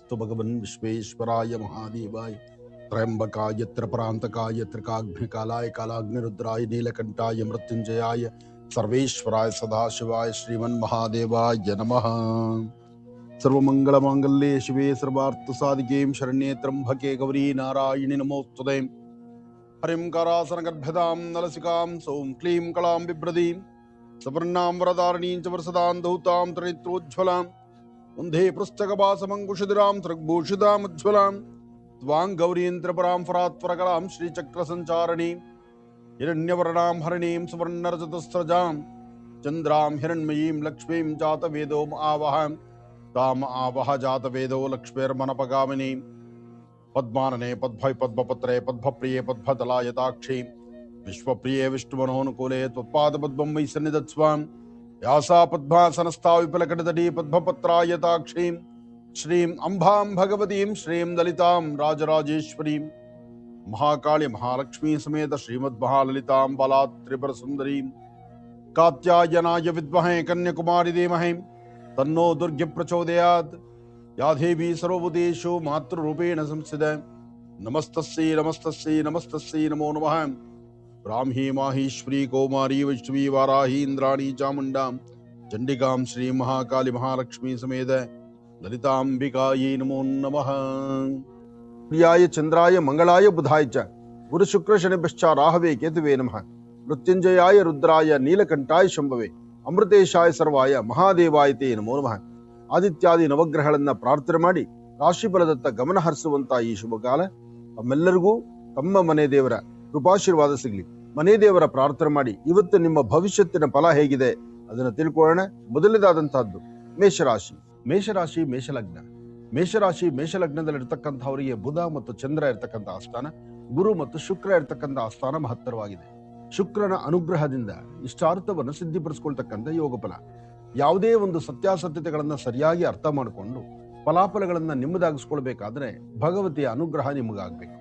नमोस्तु भगवन् विश्वेश्वराय महादेवाय त्रयंबकाय त्रिपुरांतकाय त्रिकाग्निकालाय कालाग्निरुद्राय नीलकंठाय मृत्युंजयाय सर्वेश्वराय सदाशिवाय श्रीमन्महादेवाय नमः। सर्वमंगलमांगल्ये शिवे सर्वार्थसाधिके शरण्ये त्र्यंबके गौरी नारायणि नमोस्तुते। हरिं करासनगर्भदां नलसिकां सौं क्लीं कलां बिभ्रतीं सवर्णां वरदारणीं च वरसदां धौतां त्रिनेत्रोज्ज्वलां वन्दे पृष्ठकपाशमङ्कुशधरां त्रिग्भूषितामुज्ज्वलां त्वां गौरीं त्रिपुरां फरात्परकलां श्रीचक्रसञ्चारिणीं हिरण्यवर्णां हरिणीं सुवर्णरजतस्रजां चन्द्रां हिरण्मयीं लक्ष्मीं जातवेदोम् आवहां ताम् आवह जातवेदो लक्ष्मीर्मनपगामिनीं पद्मानने पद्भय पद्मपत्रे पद्मप्रिये पद्मदलायताक्षी विश्वप्रिये विष्णुमनोनुकूले त्वत्पादपद्मं मयि सन्निधत्स्वाम् यासा पद्मासनस्था विपुलकटतटी पद्मपत्रायताक्षीं श्रीं अम्बां भगवतीं श्रीं ललितां राजराजेश्वरीं महाकाली महालक्ष्मी समेत श्रीमद्महाललितां बालात् त्रिपुरसुन्दरीं कात्यायनाय विद्महे कन्याकुमारी धीमहि तन्नो दुर्गे प्रचोदयात्। या देवी सर्वभूतेषु मातृरूपेण संस्थिता नमस्तस्यै नमस्तस्यै नमस्तस्यै नमो नमः। ब्राह्मी माहेश्वरी कौमारी वैष्णवी वाराही इंद्राणी चामुंडां चंडिकां श्री महाकाली महालक्ष्मी समेत ललितांबिकायै नमो नमः। प्रियाय चंद्राय मंगलाय बुधाय च गुरु शुक्र शनिभ्यश्च राहवे केतुवे नमः। मृत्युंजयाय रुद्राय नीलकंठाय शंभवे अमृतेशाय सर्वाय ಮಹಾದೇವಾಯ ತೇ ನಮೋ ನಮಃ. ಆದಿತ್ಯಾದಿ ನವಗ್ರಹಗಳನ್ನ ಪ್ರಾರ್ಥನೆ ಮಾಡಿ ರಾಶಿಫಲದತ್ತ ಗಮನ ಹರಿಸುವಂತ ಈ ಶುಭ ಕಾಲ ತಮ್ಮೆಲ್ಲರಿಗೂ ತಮ್ಮ ಮನೆ ದೇವರ ಕೃಪಾಶೀರ್ವಾದ ಸಿಗಲಿ. ಮನೆ ದೇವರ ಪ್ರಾರ್ಥನೆ ಮಾಡಿ ಇವತ್ತು ನಿಮ್ಮ ಭವಿಷ್ಯತ್ತಿನ ಫಲ ಹೇಗಿದೆ ಅದನ್ನು ತಿಳ್ಕೊಳ್ಳೋಣ. ಮೊದಲನೇದಾದಂತಹದ್ದು ಮೇಷರಾಶಿ. ಮೇಷರಾಶಿ ಮೇಷಲಗ್ನ. ಮೇಷರಾಶಿ ಮೇಷಲಗ್ನದಲ್ಲಿರ್ತಕ್ಕಂಥವರಿಗೆ ಬುಧ ಮತ್ತು ಚಂದ್ರ ಇರ್ತಕ್ಕಂಥ ಆಸ್ಥಾನ, ಗುರು ಮತ್ತು ಶುಕ್ರ ಇರ್ತಕ್ಕಂಥ ಆಸ್ಥಾನ ಮಹತ್ತರವಾಗಿದೆ. ಶುಕ್ರನ ಅನುಗ್ರಹದಿಂದ ಇಷ್ಟಾರ್ಥವನ್ನು ಸಿದ್ಧಿಪಡಿಸಿಕೊಳ್ತಕ್ಕಂಥ ಯೋಗ ಫಲ. ಯಾವುದೇ ಒಂದು ಸತ್ಯಾಸತ್ಯತೆಗಳನ್ನ ಸರಿಯಾಗಿ ಅರ್ಥ ಮಾಡಿಕೊಂಡು ಫಲಾಫಲಗಳನ್ನ ನಿಮ್ಮದಾಗಿಸ್ಕೊಳ್ಬೇಕಾದ್ರೆ ಭಗವತಿಯ ಅನುಗ್ರಹ ನಿಮಗಾಗಬೇಕು.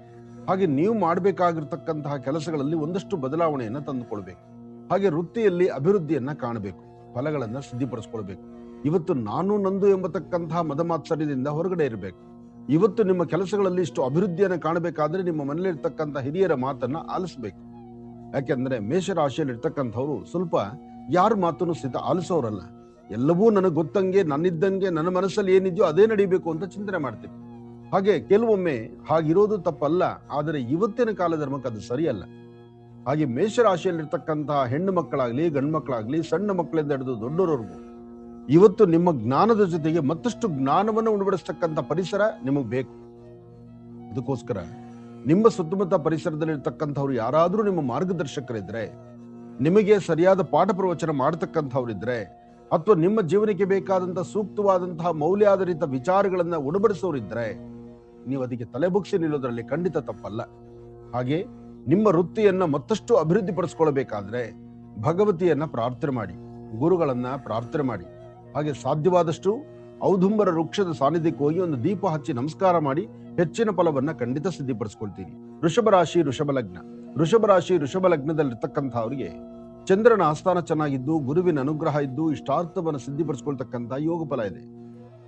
ಹಾಗೆ ನೀವು ಮಾಡಬೇಕಾಗಿರ್ತಕ್ಕಂತಹ ಕೆಲಸಗಳಲ್ಲಿ ಒಂದಷ್ಟು ಬದಲಾವಣೆಯನ್ನ ತಂದುಕೊಳ್ಬೇಕು. ಹಾಗೆ ವೃತ್ತಿಯಲ್ಲಿ ಅಭಿವೃದ್ಧಿಯನ್ನ ಕಾಣಬೇಕು, ಫಲಗಳನ್ನ ಸಿದ್ಧಿಪಡಿಸ್ಕೊಳ್ಬೇಕು. ಇವತ್ತು ನಾನು ನಂದು ಎಂಬತಕ್ಕಂತಹ ಮದಮಾತ್ಸರ್ಯದಿಂದ ಹೊರಗಡೆ ಇರಬೇಕು. ಇವತ್ತು ನಿಮ್ಮ ಕೆಲಸಗಳಲ್ಲಿ ಇಷ್ಟು ಅಭಿವೃದ್ಧಿಯನ್ನ ಕಾಣಬೇಕಾದ್ರೆ ನಿಮ್ಮ ಮನೇಲಿ ಇರ್ತಕ್ಕಂಥ ಹಿರಿಯರ ಮಾತನ್ನ ಆಲಿಸಬೇಕು. ಯಾಕೆಂದ್ರೆ ಮೇಷರಾಶಿಯಲ್ಲಿ ಇರ್ತಕ್ಕಂಥವ್ರು ಸ್ವಲ್ಪ ಯಾರ ಮಾತನ್ನು ಸಹಿತ ಆಲಿಸೋರಲ್ಲ. ಎಲ್ಲವೂ ನನಗೆ ಗೊತ್ತಂಗೆ, ನನ್ನಿದ್ದಂಗೆ, ನನ್ನ ಮನಸ್ಸಲ್ಲಿ ಏನಿದೆಯೋ ಅದೇ ನಡೀಬೇಕು ಅಂತ ಚಿಂತನೆ ಮಾಡ್ತೀನಿ. ಹಾಗೆ ಕೆಲವೊಮ್ಮೆ ಹಾಗಿರೋದು ತಪ್ಪಲ್ಲ, ಆದರೆ ಇವತ್ತಿನ ಕಾಲಧರ್ಮಕ್ಕೆ ಅದು ಸರಿಯಲ್ಲ. ಹಾಗೆ ಮೇಷರಾಶಿಯಲ್ಲಿರ್ತಕ್ಕಂತಹ ಹೆಣ್ಣು ಮಕ್ಕಳಾಗ್ಲಿ ಗಂಡು ಮಕ್ಕಳಾಗ್ಲಿ, ಸಣ್ಣ ಮಕ್ಕಳಿಂದ ಹಿಡಿದು ದೊಡ್ಡವರವರೆಗೂ ಇವತ್ತು ನಿಮ್ಮ ಜ್ಞಾನದ ಜೊತೆಗೆ ಮತ್ತಷ್ಟು ಜ್ಞಾನವನ್ನು ಉಣಬಡಿಸ್ತಕ್ಕಂಥ ಪರಿಸರ ನಿಮಗೆ ಬೇಕು. ಅದಕ್ಕೋಸ್ಕರ ನಿಮ್ಮ ಸುತ್ತಮುತ್ತ ಪರಿಸರದಲ್ಲಿರ್ತಕ್ಕಂಥವ್ರು ಯಾರಾದ್ರೂ ನಿಮ್ಮ ಮಾರ್ಗದರ್ಶಕರಿದ್ರೆ, ನಿಮಗೆ ಸರಿಯಾದ ಪಾಠ ಪ್ರವಚನ ಮಾಡತಕ್ಕಂಥವ್ರಿದ್ರೆ, ಅಥವಾ ನಿಮ್ಮ ಜೀವನಕ್ಕೆ ಬೇಕಾದಂತಹ ಸೂಕ್ತವಾದಂತಹ ಮೌಲ್ಯಾಧಾರಿತ ವಿಚಾರಗಳನ್ನ ಉಣಬಡಿಸೋರಿದ್ರೆ ನೀವು ಅದಕ್ಕೆ ತಲೆಬುಗ್ಸಿ ನಿಲ್ಲೋದ್ರಲ್ಲಿ ಖಂಡಿತ ತಪ್ಪಲ್ಲ. ಹಾಗೆ ನಿಮ್ಮ ವೃತ್ತಿಯನ್ನ ಮತ್ತಷ್ಟು ಅಭಿವೃದ್ಧಿ ಪಡಿಸ್ಕೊಳ್ಬೇಕಾದ್ರೆ ಭಗವತಿಯನ್ನ ಪ್ರಾರ್ಥನೆ ಮಾಡಿ, ಗುರುಗಳನ್ನ ಪ್ರಾರ್ಥನೆ ಮಾಡಿ. ಹಾಗೆ ಸಾಧ್ಯವಾದಷ್ಟು ಔದುಂಬರ ವೃಕ್ಷದ ಸಾನ್ನಿಧ್ಯಕ್ಕೆ ಹೋಗಿ ಒಂದು ದೀಪ ಹಚ್ಚಿ ನಮಸ್ಕಾರ ಮಾಡಿ ಹೆಚ್ಚಿನ ಫಲವನ್ನ ಖಂಡಿತ ಸಿದ್ಧಿಪಡಿಸ್ಕೊಳ್ತೀರಿ. ವೃಷಭ ರಾಶಿ ವೃಷಭ ಲಗ್ನ. ವೃಷಭ ರಾಶಿ ವೃಷಭ ಲಗ್ನದಲ್ಲಿರ್ತಕ್ಕಂಥವರಿಗೆ ಚಂದ್ರನ ಆಸ್ಥಾನ ಚೆನ್ನಾಗಿದ್ದು, ಗುರುವಿನ ಅನುಗ್ರಹ ಇದ್ದು, ಇಷ್ಟಾರ್ಥವನ್ನು ಸಿದ್ಧಿಪಡಿಸ್ಕೊಳ್ತಕ್ಕಂಥ ಯೋಗ ಫಲ ಇದೆ.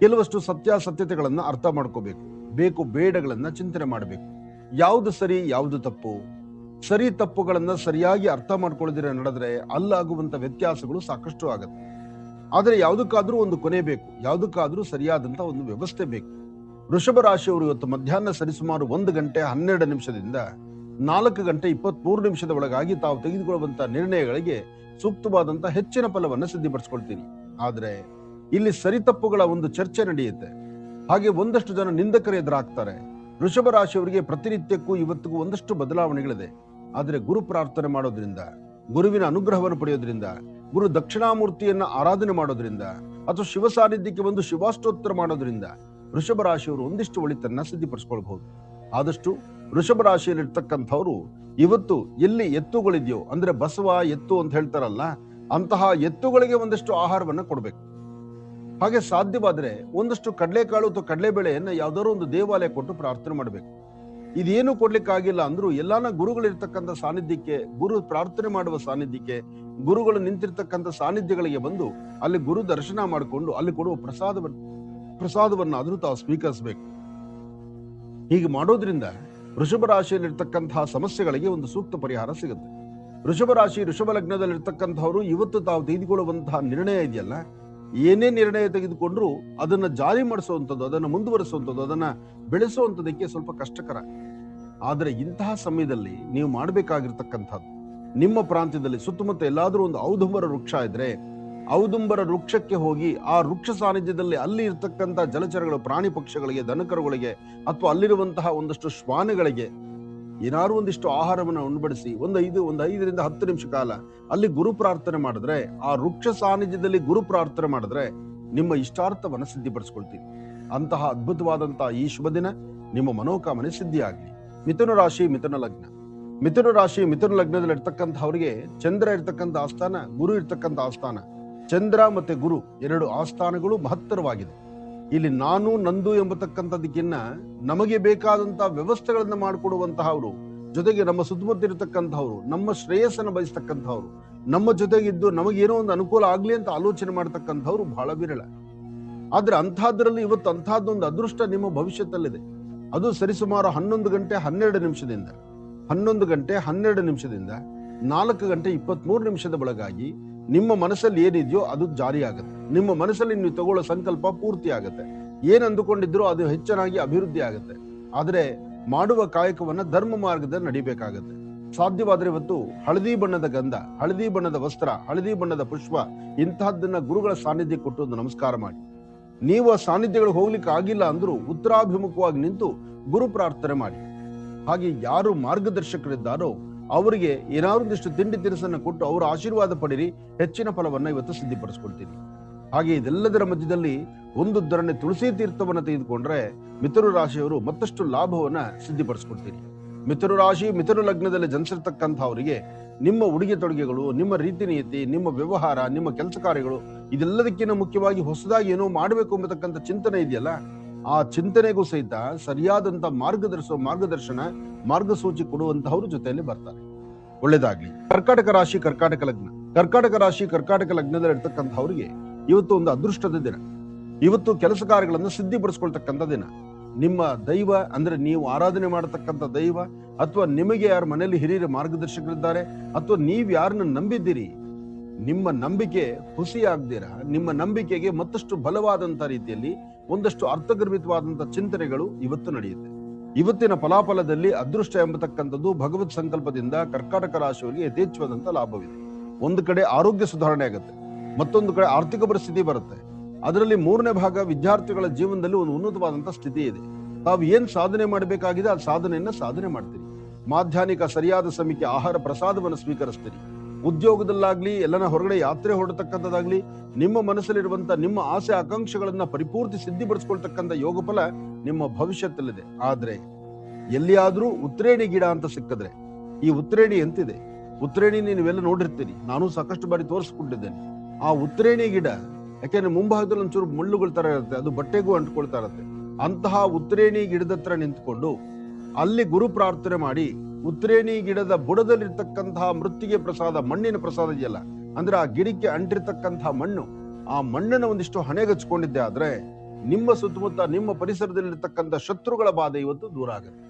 ಕೆಲವಷ್ಟು ಸತ್ಯಾಸತ್ಯತೆಗಳನ್ನ ಅರ್ಥ ಮಾಡ್ಕೋಬೇಕು, ಬೇಕು ಬೇಡಗಳನ್ನ ಚಿಂತನೆ ಮಾಡಬೇಕು. ಯಾವುದು ಸರಿ ಯಾವುದು ತಪ್ಪು, ಸರಿ ತಪ್ಪುಗಳನ್ನ ಸರಿಯಾಗಿ ಅರ್ಥ ಮಾಡ್ಕೊಳ್ಳದಿರ ನಡೆದ್ರೆ ಅಲ್ಲಾಗುವಂತ ವ್ಯತ್ಯಾಸಗಳು ಸಾಕಷ್ಟು ಆಗತ್ತೆ. ಆದ್ರೆ ಯಾವುದಕ್ಕಾದ್ರೂ ಒಂದು ಕೊನೆ ಬೇಕು, ಯಾವುದಕ್ಕಾದ್ರೂ ಸರಿಯಾದಂತ ಒಂದು ವ್ಯವಸ್ಥೆ ಬೇಕು. ವೃಷಭ ರಾಶಿಯವರು ಇವತ್ತು ಮಧ್ಯಾಹ್ನ ಸರಿಸುಮಾರು 1 ಗಂಟೆ 12 ನಿಮಿಷದಿಂದ 4 ಗಂಟೆ 23 ನಿಮಿಷದ ಒಳಗಾಗಿ ತಾವು ತೆಗೆದುಕೊಳ್ಳುವಂತಹ ನಿರ್ಣಯಗಳಿಗೆ ಸೂಕ್ತವಾದಂತಹ ಹೆಚ್ಚಿನ ಫಲವನ್ನು ಸಿದ್ಧಿಪಡಿಸ್ಕೊಳ್ತೀರಿ. ಆದ್ರೆ ಇಲ್ಲಿ ಸರಿತಪ್ಪುಗಳ ಒಂದು ಚರ್ಚೆ ನಡೆಯುತ್ತೆ. ಹಾಗೆ ಒಂದಷ್ಟು ಜನ ನಿಂದಕರು ಎದುರಾಗ್ತಾರೆ. ವೃಷಭ ರಾಶಿಯವರಿಗೆ ಪ್ರತಿನಿತ್ಯಕ್ಕೂ ಇವತ್ತಿಗೂ ಒಂದಷ್ಟು ಬದಲಾವಣೆಗಳಿದೆ. ಆದ್ರೆ ಗುರು ಪ್ರಾರ್ಥನೆ ಮಾಡೋದ್ರಿಂದ, ಗುರುವಿನ ಅನುಗ್ರಹವನ್ನು ಪಡೆಯೋದ್ರಿಂದ, ಗುರು ದಕ್ಷಿಣಾಮೂರ್ತಿಯನ್ನ ಆರಾಧನೆ ಮಾಡೋದ್ರಿಂದ, ಅಥವಾ ಶಿವ ಸಾನ್ನಿಧ್ಯಕ್ಕೆ ಒಂದು ಶಿವಾಷ್ಟೋತ್ತರ ಮಾಡೋದ್ರಿಂದ ವೃಷಭ ರಾಶಿಯವರು ಒಂದಿಷ್ಟು ಒಳಿತನ್ನ ಸಿದ್ಧಿಪಡಿಸ್ಕೊಳ್ಬಹುದು. ಆದಷ್ಟು ವೃಷಭ ರಾಶಿಯಲ್ಲಿರ್ತಕ್ಕಂಥವ್ರು ಇವತ್ತು ಎಲ್ಲಿ ಎತ್ತುಗಳಿದೆಯೋ, ಅಂದ್ರೆ ಬಸವ ಎತ್ತು ಅಂತ ಹೇಳ್ತಾರಲ್ಲ, ಅಂತಹ ಎತ್ತುಗಳಿಗೆ ಒಂದಷ್ಟು ಆಹಾರವನ್ನ ಕೊಡ್ಬೇಕು. ಹಾಗೆ ಸಾಧ್ಯವಾದ್ರೆ ಒಂದಷ್ಟು ಕಡಲೆಕಾಳು ಅಥವಾ ಕಡಲೆಬೇಳೆಯನ್ನ ಯಾವ್ದಾದ್ರು ಒಂದು ದೇವಾಲಯ ಕೊಟ್ಟು ಪ್ರಾರ್ಥನೆ ಮಾಡಬೇಕು. ಇದೇನು ಕೊಡ್ಲಿಕ್ಕಾಗಿಲ್ಲ ಅಂದ್ರೂ ಎಲ್ಲಾನ ಗುರುಗಳಿರ್ತಕ್ಕಂಥ ಸಾನ್ನಿಧ್ಯಕ್ಕೆ, ಗುರು ಪ್ರಾರ್ಥನೆ ಮಾಡುವ ಸಾನ್ನಿಧ್ಯಕ್ಕೆ, ಗುರುಗಳು ನಿಂತಿರ್ತಕ್ಕಂಥ ಸಾನ್ನಿಧ್ಯಗಳಿಗೆ ಬಂದು ಅಲ್ಲಿ ಗುರು ದರ್ಶನ ಮಾಡಿಕೊಂಡು ಅಲ್ಲಿ ಕೊಡುವ ಪ್ರಸಾದವನ್ನು ಪ್ರಸಾದವನ್ನಾದರೂ ತಾವು ಸ್ವೀಕರಿಸಬೇಕು. ಹೀಗೆ ಮಾಡೋದ್ರಿಂದ ವೃಷಭ ರಾಶಿಯಲ್ಲಿರ್ತಕ್ಕಂತಹ ಸಮಸ್ಯೆಗಳಿಗೆ ಒಂದು ಸೂಕ್ತ ಪರಿಹಾರ ಸಿಗುತ್ತೆ. ವೃಷಭ ರಾಶಿ ವೃಷಭ ಲಗ್ನದಲ್ಲಿರ್ತಕ್ಕಂಥವರು ಇವತ್ತು ತಾವು ತೆಗೆದುಕೊಳ್ಳುವಂತಹ ನಿರ್ಣಯ ಇದೆಯಲ್ಲ, ಏನೇ ನಿರ್ಣಯ ತೆಗೆದುಕೊಂಡ್ರು ಅದನ್ನ ಜಾರಿ ಮಾಡಿಸುವಂಥದ್ದು, ಅದನ್ನು ಮುಂದುವರಿಸುವಂಥದ್ದು, ಅದನ್ನ ಬೆಳೆಸುವಂಥದಕ್ಕೆ ಸ್ವಲ್ಪ ಕಷ್ಟಕರ. ಆದರೆ ಇಂತಹ ಸಮಯದಲ್ಲಿ ನೀವು ಮಾಡಬೇಕಾಗಿರ್ತಕ್ಕಂಥದ್ದು, ನಿಮ್ಮ ಪ್ರಾಂತ್ಯದಲ್ಲಿ ಸುತ್ತಮುತ್ತ ಎಲ್ಲಾದ್ರೂ ಒಂದು ಔದುಂಬರ ವೃಕ್ಷ ಇದ್ರೆ ಔದುಂಬರ ವೃಕ್ಷಕ್ಕೆ ಹೋಗಿ ಆ ವೃಕ್ಷ ಸಾನ್ನಿಧ್ಯದಲ್ಲಿ ಅಲ್ಲಿ ಇರ್ತಕ್ಕಂಥ ಜಲಚರಗಳು, ಪ್ರಾಣಿ ಪಕ್ಷಿಗಳಿಗೆ, ದನಕರುಗಳಿಗೆ ಅಥವಾ ಅಲ್ಲಿರುವಂತಹ ಒಂದಷ್ಟು ಶ್ವಾನಗಳಿಗೆ ಏನಾದ್ರು ಒಂದಿಷ್ಟು ಆಹಾರವನ್ನು ಉಣಬಡಿಸಿ ಒಂದು 5ರಿಂದ 10 ನಿಮಿಷ ಕಾಲ ಅಲ್ಲಿ ಗುರು ಪ್ರಾರ್ಥನೆ ಮಾಡಿದ್ರೆ, ಆ ವೃಕ್ಷ ಸಾನ್ನಿಧ್ಯದಲ್ಲಿ ಗುರು ಪ್ರಾರ್ಥನೆ ಮಾಡಿದ್ರೆ ನಿಮ್ಮ ಇಷ್ಟಾರ್ಥವನ್ನು ಸಿದ್ಧಿಪಡಿಸ್ಕೊಳ್ತೀವಿ. ಅಂತಹ ಅದ್ಭುತವಾದಂತಹ ಈ ಶುಭ ದಿನ ನಿಮ್ಮ ಮನೋಕಾಮನೆ ಸಿದ್ಧಿಯಾಗಲಿ. ಮಿಥುನ ರಾಶಿ ಮಿಥುನ ಲಗ್ನ. ಮಿಥುನ ರಾಶಿ ಮಿಥುನ ಲಗ್ನದಲ್ಲಿ ಇರ್ತಕ್ಕಂಥವ್ರಿಗೆ ಚಂದ್ರ ಇರ್ತಕ್ಕಂಥ ಆಸ್ಥಾನ, ಗುರು ಇರ್ತಕ್ಕಂಥ ಆಸ್ಥಾನ. ಚಂದ್ರ ಮತ್ತೆ ಗುರು ಎರಡು ಆಸ್ಥಾನಗಳು ಮಹತ್ತರವಾಗಿದೆ. ಇಲ್ಲಿ ನಾನು ನಂದು ಎಂಬತಕ್ಕಂಥದಕ್ಕಿನ್ನ ನಮಗೆ ಬೇಕಾದಂತಹ ವ್ಯವಸ್ಥೆಗಳನ್ನ ಮಾಡಿಕೊಡುವಂತಹವರು, ಜೊತೆಗೆ ನಮ್ಮ ಸುತ್ತಮುತ್ತ ಇರತಕ್ಕಂಥವ್ರು, ನಮ್ಮ ಶ್ರೇಯಸ್ಸನ್ನು ಬಯಸ್ತಕ್ಕಂಥವ್ರು, ನಮ್ಮ ಜೊತೆಗಿದ್ದು ನಮಗೇನೋ ಒಂದು ಅನುಕೂಲ ಆಗ್ಲಿ ಅಂತ ಆಲೋಚನೆ ಮಾಡತಕ್ಕಂಥವ್ರು ಬಹಳ ವಿರಳ. ಆದ್ರೆ ಅಂಥದ್ರಲ್ಲಿ ಇವತ್ತು ಅಂಥದ್ದೊಂದು ಅದೃಷ್ಟ ನಿಮ್ಮ ಭವಿಷ್ಯದಲ್ಲಿದೆ. ಅದು ಸರಿಸುಮಾರು 11 ಗಂಟೆ 12 ನಿಮಿಷದಿಂದ 4 ಗಂಟೆ 23 ನಿಮಿಷದ ಒಳಗಾಗಿ ನಿಮ್ಮ ಮನಸ್ಸಲ್ಲಿ ಏನಿದೆಯೋ ಅದು ಜಾರಿ ಆಗುತ್ತೆ. ನಿಮ್ಮ ಮನಸ್ಸಲ್ಲಿ ನೀವು ತಗೊಳ್ಳೋ ಸಂಕಲ್ಪ ಪೂರ್ತಿ ಆಗುತ್ತೆ. ಏನ್ ಅಂದುಕೊಂಡಿದ್ರೋ ಅದು ಹೆಚ್ಚನಾಗಿ ಅಭಿವೃದ್ಧಿ ಆಗುತ್ತೆ. ಆದ್ರೆ ಮಾಡುವ ಕಾಯಕವನ್ನ ಧರ್ಮ ಮಾರ್ಗದಲ್ಲಿ ನಡಿಬೇಕಾಗತ್ತೆ. ಸಾಧ್ಯವಾದ್ರೆ ಇವತ್ತು ಹಳದಿ ಬಣ್ಣದ ಗಂಧ, ಹಳದಿ ಬಣ್ಣದ ವಸ್ತ್ರ, ಹಳದಿ ಬಣ್ಣದ ಪುಷ್ಪ ಇಂತಹದ್ದನ್ನ ಗುರುಗಳ ಸಾನ್ನಿಧ್ಯ ಕೊಟ್ಟು ಒಂದು ನಮಸ್ಕಾರ ಮಾಡಿ. ನೀವು ಆ ಸಾನ್ನಿಧ್ಯಗಳು ಹೋಗ್ಲಿಕ್ಕೆ ಆಗಿಲ್ಲ ಅಂದ್ರೂ ಉತ್ತರಾಭಿಮುಖವಾಗಿ ನಿಂತು ಗುರು ಪ್ರಾರ್ಥನೆ ಮಾಡಿ. ಹಾಗೆ ಯಾರು ಮಾರ್ಗದರ್ಶಕರಿದ್ದಾರೋ ಅವರಿಗೆ ಏನಾದ್ರೊಂದಿಷ್ಟು ತಿಂಡಿ ತಿನಿಸನ್ನ ಕೊಟ್ಟು ಅವರ ಆಶೀರ್ವಾದ ಪಡಿರಿ, ಹೆಚ್ಚಿನ ಫಲವನ್ನ ಇವತ್ತು ಸಿದ್ಧಿಪಡಿಸ್ಕೊಳ್ತೀನಿ. ಹಾಗೆ ಇದೆಲ್ಲದರ ಮಧ್ಯದಲ್ಲಿ ಒಂದು ಧರಣೆ ತುಳಸಿ ತೀರ್ಥವನ್ನ ತೆಗೆದುಕೊಂಡ್ರೆ ಮಿಥುನ ರಾಶಿಯವರು ಮತ್ತಷ್ಟು ಲಾಭವನ್ನ ಸಿದ್ಧಿಪಡಿಸ್ಕೊಳ್ತೀರಿ. ಮಿಥುನ ರಾಶಿ ಮಿಥುನ ಲಗ್ನದಲ್ಲಿ ಜನಿಸಿರ್ತಕ್ಕಂಥವರಿಗೆ ನಿಮ್ಮ ಉಡುಗೆ ತೊಡುಗೆಗಳು, ನಿಮ್ಮ ರೀತಿ ನೀತಿ, ನಿಮ್ಮ ವ್ಯವಹಾರ, ನಿಮ್ಮ ಕೆಲಸ ಕಾರ್ಯಗಳು ಇದೆಲ್ಲದಕ್ಕಿಂತ ಮುಖ್ಯವಾಗಿ ಹೊಸದಾಗಿ ಏನೋ ಮಾಡಬೇಕು ಎಂಬತಕ್ಕಂಥ ಚಿಂತನೆ ಇದೆಯಲ್ಲ, ಆ ಚಿಂತನೆಗೂ ಸಹಿತ ಸರಿಯಾದಂತ ಮಾರ್ಗದರ್ಶನ ಮಾರ್ಗಸೂಚಿ ಕೊಡುವಂತಹವರು ಜೊತೆಯಲ್ಲಿ ಬರ್ತಾರೆ. ಒಳ್ಳೇದಾಗ್ಲಿ. ಕರ್ಕಾಟಕ ರಾಶಿ ಕರ್ಕಾಟಕ ಲಗ್ನ. ಕರ್ಕಾಟಕ ರಾಶಿ ಕರ್ಕಾಟಕ ಲಗ್ನದಲ್ಲಿ ಇರ್ತಕ್ಕಂಥವ್ರಿಗೆ ಇವತ್ತು ಒಂದು ಅದೃಷ್ಟದ ದಿನ. ಇವತ್ತು ಕೆಲಸ ಕಾರ್ಯಗಳನ್ನು ಸಿದ್ಧಿಪಡಿಸ್ಕೊಳ್ತಕ್ಕಂಥ ದಿನ. ನಿಮ್ಮ ದೈವ ಅಂದ್ರೆ ನೀವು ಆರಾಧನೆ ಮಾಡತಕ್ಕಂಥ ದೈವ, ಅಥವಾ ನಿಮಗೆ ಯಾರ ಮನೆಯಲ್ಲಿ ಹಿರಿಯರ ಮಾರ್ಗದರ್ಶಕರಿದ್ದಾರೆ, ಅಥವಾ ನೀವ್ ಯಾರನ್ನ ನಂಬಿದ್ದೀರಿ, ನಿಮ್ಮ ನಂಬಿಕೆ ಹುಸಿಯಾಗ್ದಿರಾ ನಿಮ್ಮ ನಂಬಿಕೆಗೆ ಮತ್ತಷ್ಟು ಬಲವಾದಂತಹ ರೀತಿಯಲ್ಲಿ ಒಂದಷ್ಟು ಅರ್ಥಗರ್ಭಿತವಾದಂತಹ ಚಿಂತನೆಗಳು ಇವತ್ತು ನಡೆಯುತ್ತೆ. ಇವತ್ತಿನ ಫಲಾಫಲದಲ್ಲಿ ಅದೃಷ್ಟ ಎಂಬತಕ್ಕಂಥದ್ದು ಭಗವತ್ ಸಂಕಲ್ಪದಿಂದ ಕರ್ಕಾಟಕ ರಾಶಿಯವರಿಗೆ ಯಥೇಚ್ಛವಾದಂತ ಲಾಭವಿದೆ. ಒಂದು ಕಡೆ ಆರೋಗ್ಯ ಸುಧಾರಣೆ ಆಗುತ್ತೆ, ಮತ್ತೊಂದು ಕಡೆ ಆರ್ಥಿಕ ಪರಿಸ್ಥಿತಿ ಬರುತ್ತೆ. ಅದರಲ್ಲಿ 3ನೇ ಭಾಗ ವಿದ್ಯಾರ್ಥಿಗಳ ಜೀವನದಲ್ಲಿ ಒಂದು ಉನ್ನತವಾದಂತಹ ಸ್ಥಿತಿ ಇದೆ. ತಾವು ಏನ್ ಸಾಧನೆ ಮಾಡಬೇಕಾಗಿದೆ ಆ ಸಾಧನೆ ಮಾಡ್ತೀರಿ. ಮಾಧ್ಯಾಹ್ನಿಕ ಸರಿಯಾದ ಸಮಯಕ್ಕೆ ಆಹಾರ ಪ್ರಸಾದವನ್ನು ಸ್ವೀಕರಿಸ್ತೀರಿ. ಉದ್ಯೋಗದಲ್ಲಾಗ್ಲಿ, ಎಲ್ಲನ ಹೊರಗಡೆ ಯಾತ್ರೆ ಹೊರಡತಕ್ಕಂಥದ್ದಾಗ್ಲಿ, ನಿಮ್ಮ ಮನಸ್ಸಲ್ಲಿರುವಂತ ನಿಮ್ಮ ಆಸೆ ಆಕಾಂಕ್ಷೆಗಳನ್ನ ಪರಿಪೂರ್ತಿ ಸಿದ್ಧಿಪಡಿಸ್ಕೊಳ್ತಕ್ಕಂಥ ಯೋಗ ಫಲ ನಿಮ್ಮ ಭವಿಷ್ಯದಲ್ಲಿದೆ. ಆದ್ರೆ ಎಲ್ಲಿಯಾದ್ರೂ ಉತ್ರೇಣಿ ಗಿಡ ಅಂತ ಸಿಕ್ಕಿದ್ರೆ, ಈ ಉತ್ರೇಣಿ ಎಂತಿದೆ, ಉತ್ರೇಣಿ ನೀವೆಲ್ಲ ನೋಡಿರ್ತೀರಿ, ನಾನು ಸಾಕಷ್ಟು ಬಾರಿ ತೋರಿಸ್ಕೊಂಡಿದ್ದೇನೆ. ಆ ಉತ್ರೇಣಿ ಗಿಡ ಯಾಕೆಂದ್ರೆ ಮುಂಭಾಗದಲ್ಲಿ ಒಂಚೂರು ಮುಳ್ಳುಗಳ ತರ ಇರುತ್ತೆ, ಅದು ಬಟ್ಟೆಗೂ ಅಂಟ್ಕೊಳ್ತಾ ಇರುತ್ತೆ. ಅಂತಹ ಉತ್ರೇಣಿ ಗಿಡದ ಹತ್ರ ನಿಂತ್ಕೊಂಡು ಅಲ್ಲಿ ಗುರು ಪ್ರಾರ್ಥನೆ ಮಾಡಿ, ಉತ್ರೇಣಿ ಗಿಡದ ಬುಡದಲ್ಲಿರ್ತಕ್ಕಂತಹ ಮೃತ್ತಿಗೆ ಪ್ರಸಾದ, ಮಣ್ಣಿನ ಪ್ರಸಾದ ಇದೆಯಲ್ಲ, ಅಂದ್ರೆ ಆ ಗಿಡಕ್ಕೆ ಅಂಟಿರ್ತಕ್ಕಂತಹ ಮಣ್ಣು, ಆ ಮಣ್ಣನ್ನು ಒಂದಿಷ್ಟು ಹಣೆಗಚ್ಕೊಂಡಿದ್ದೆ ಆದ್ರೆ ನಿಮ್ಮ ಸುತ್ತಮುತ್ತ ನಿಮ್ಮ ಪರಿಸರದಲ್ಲಿರ್ತಕ್ಕಂಥ ಶತ್ರುಗಳ ಬಾಧೆ ಇವತ್ತು ದೂರ ಆಗುತ್ತೆ.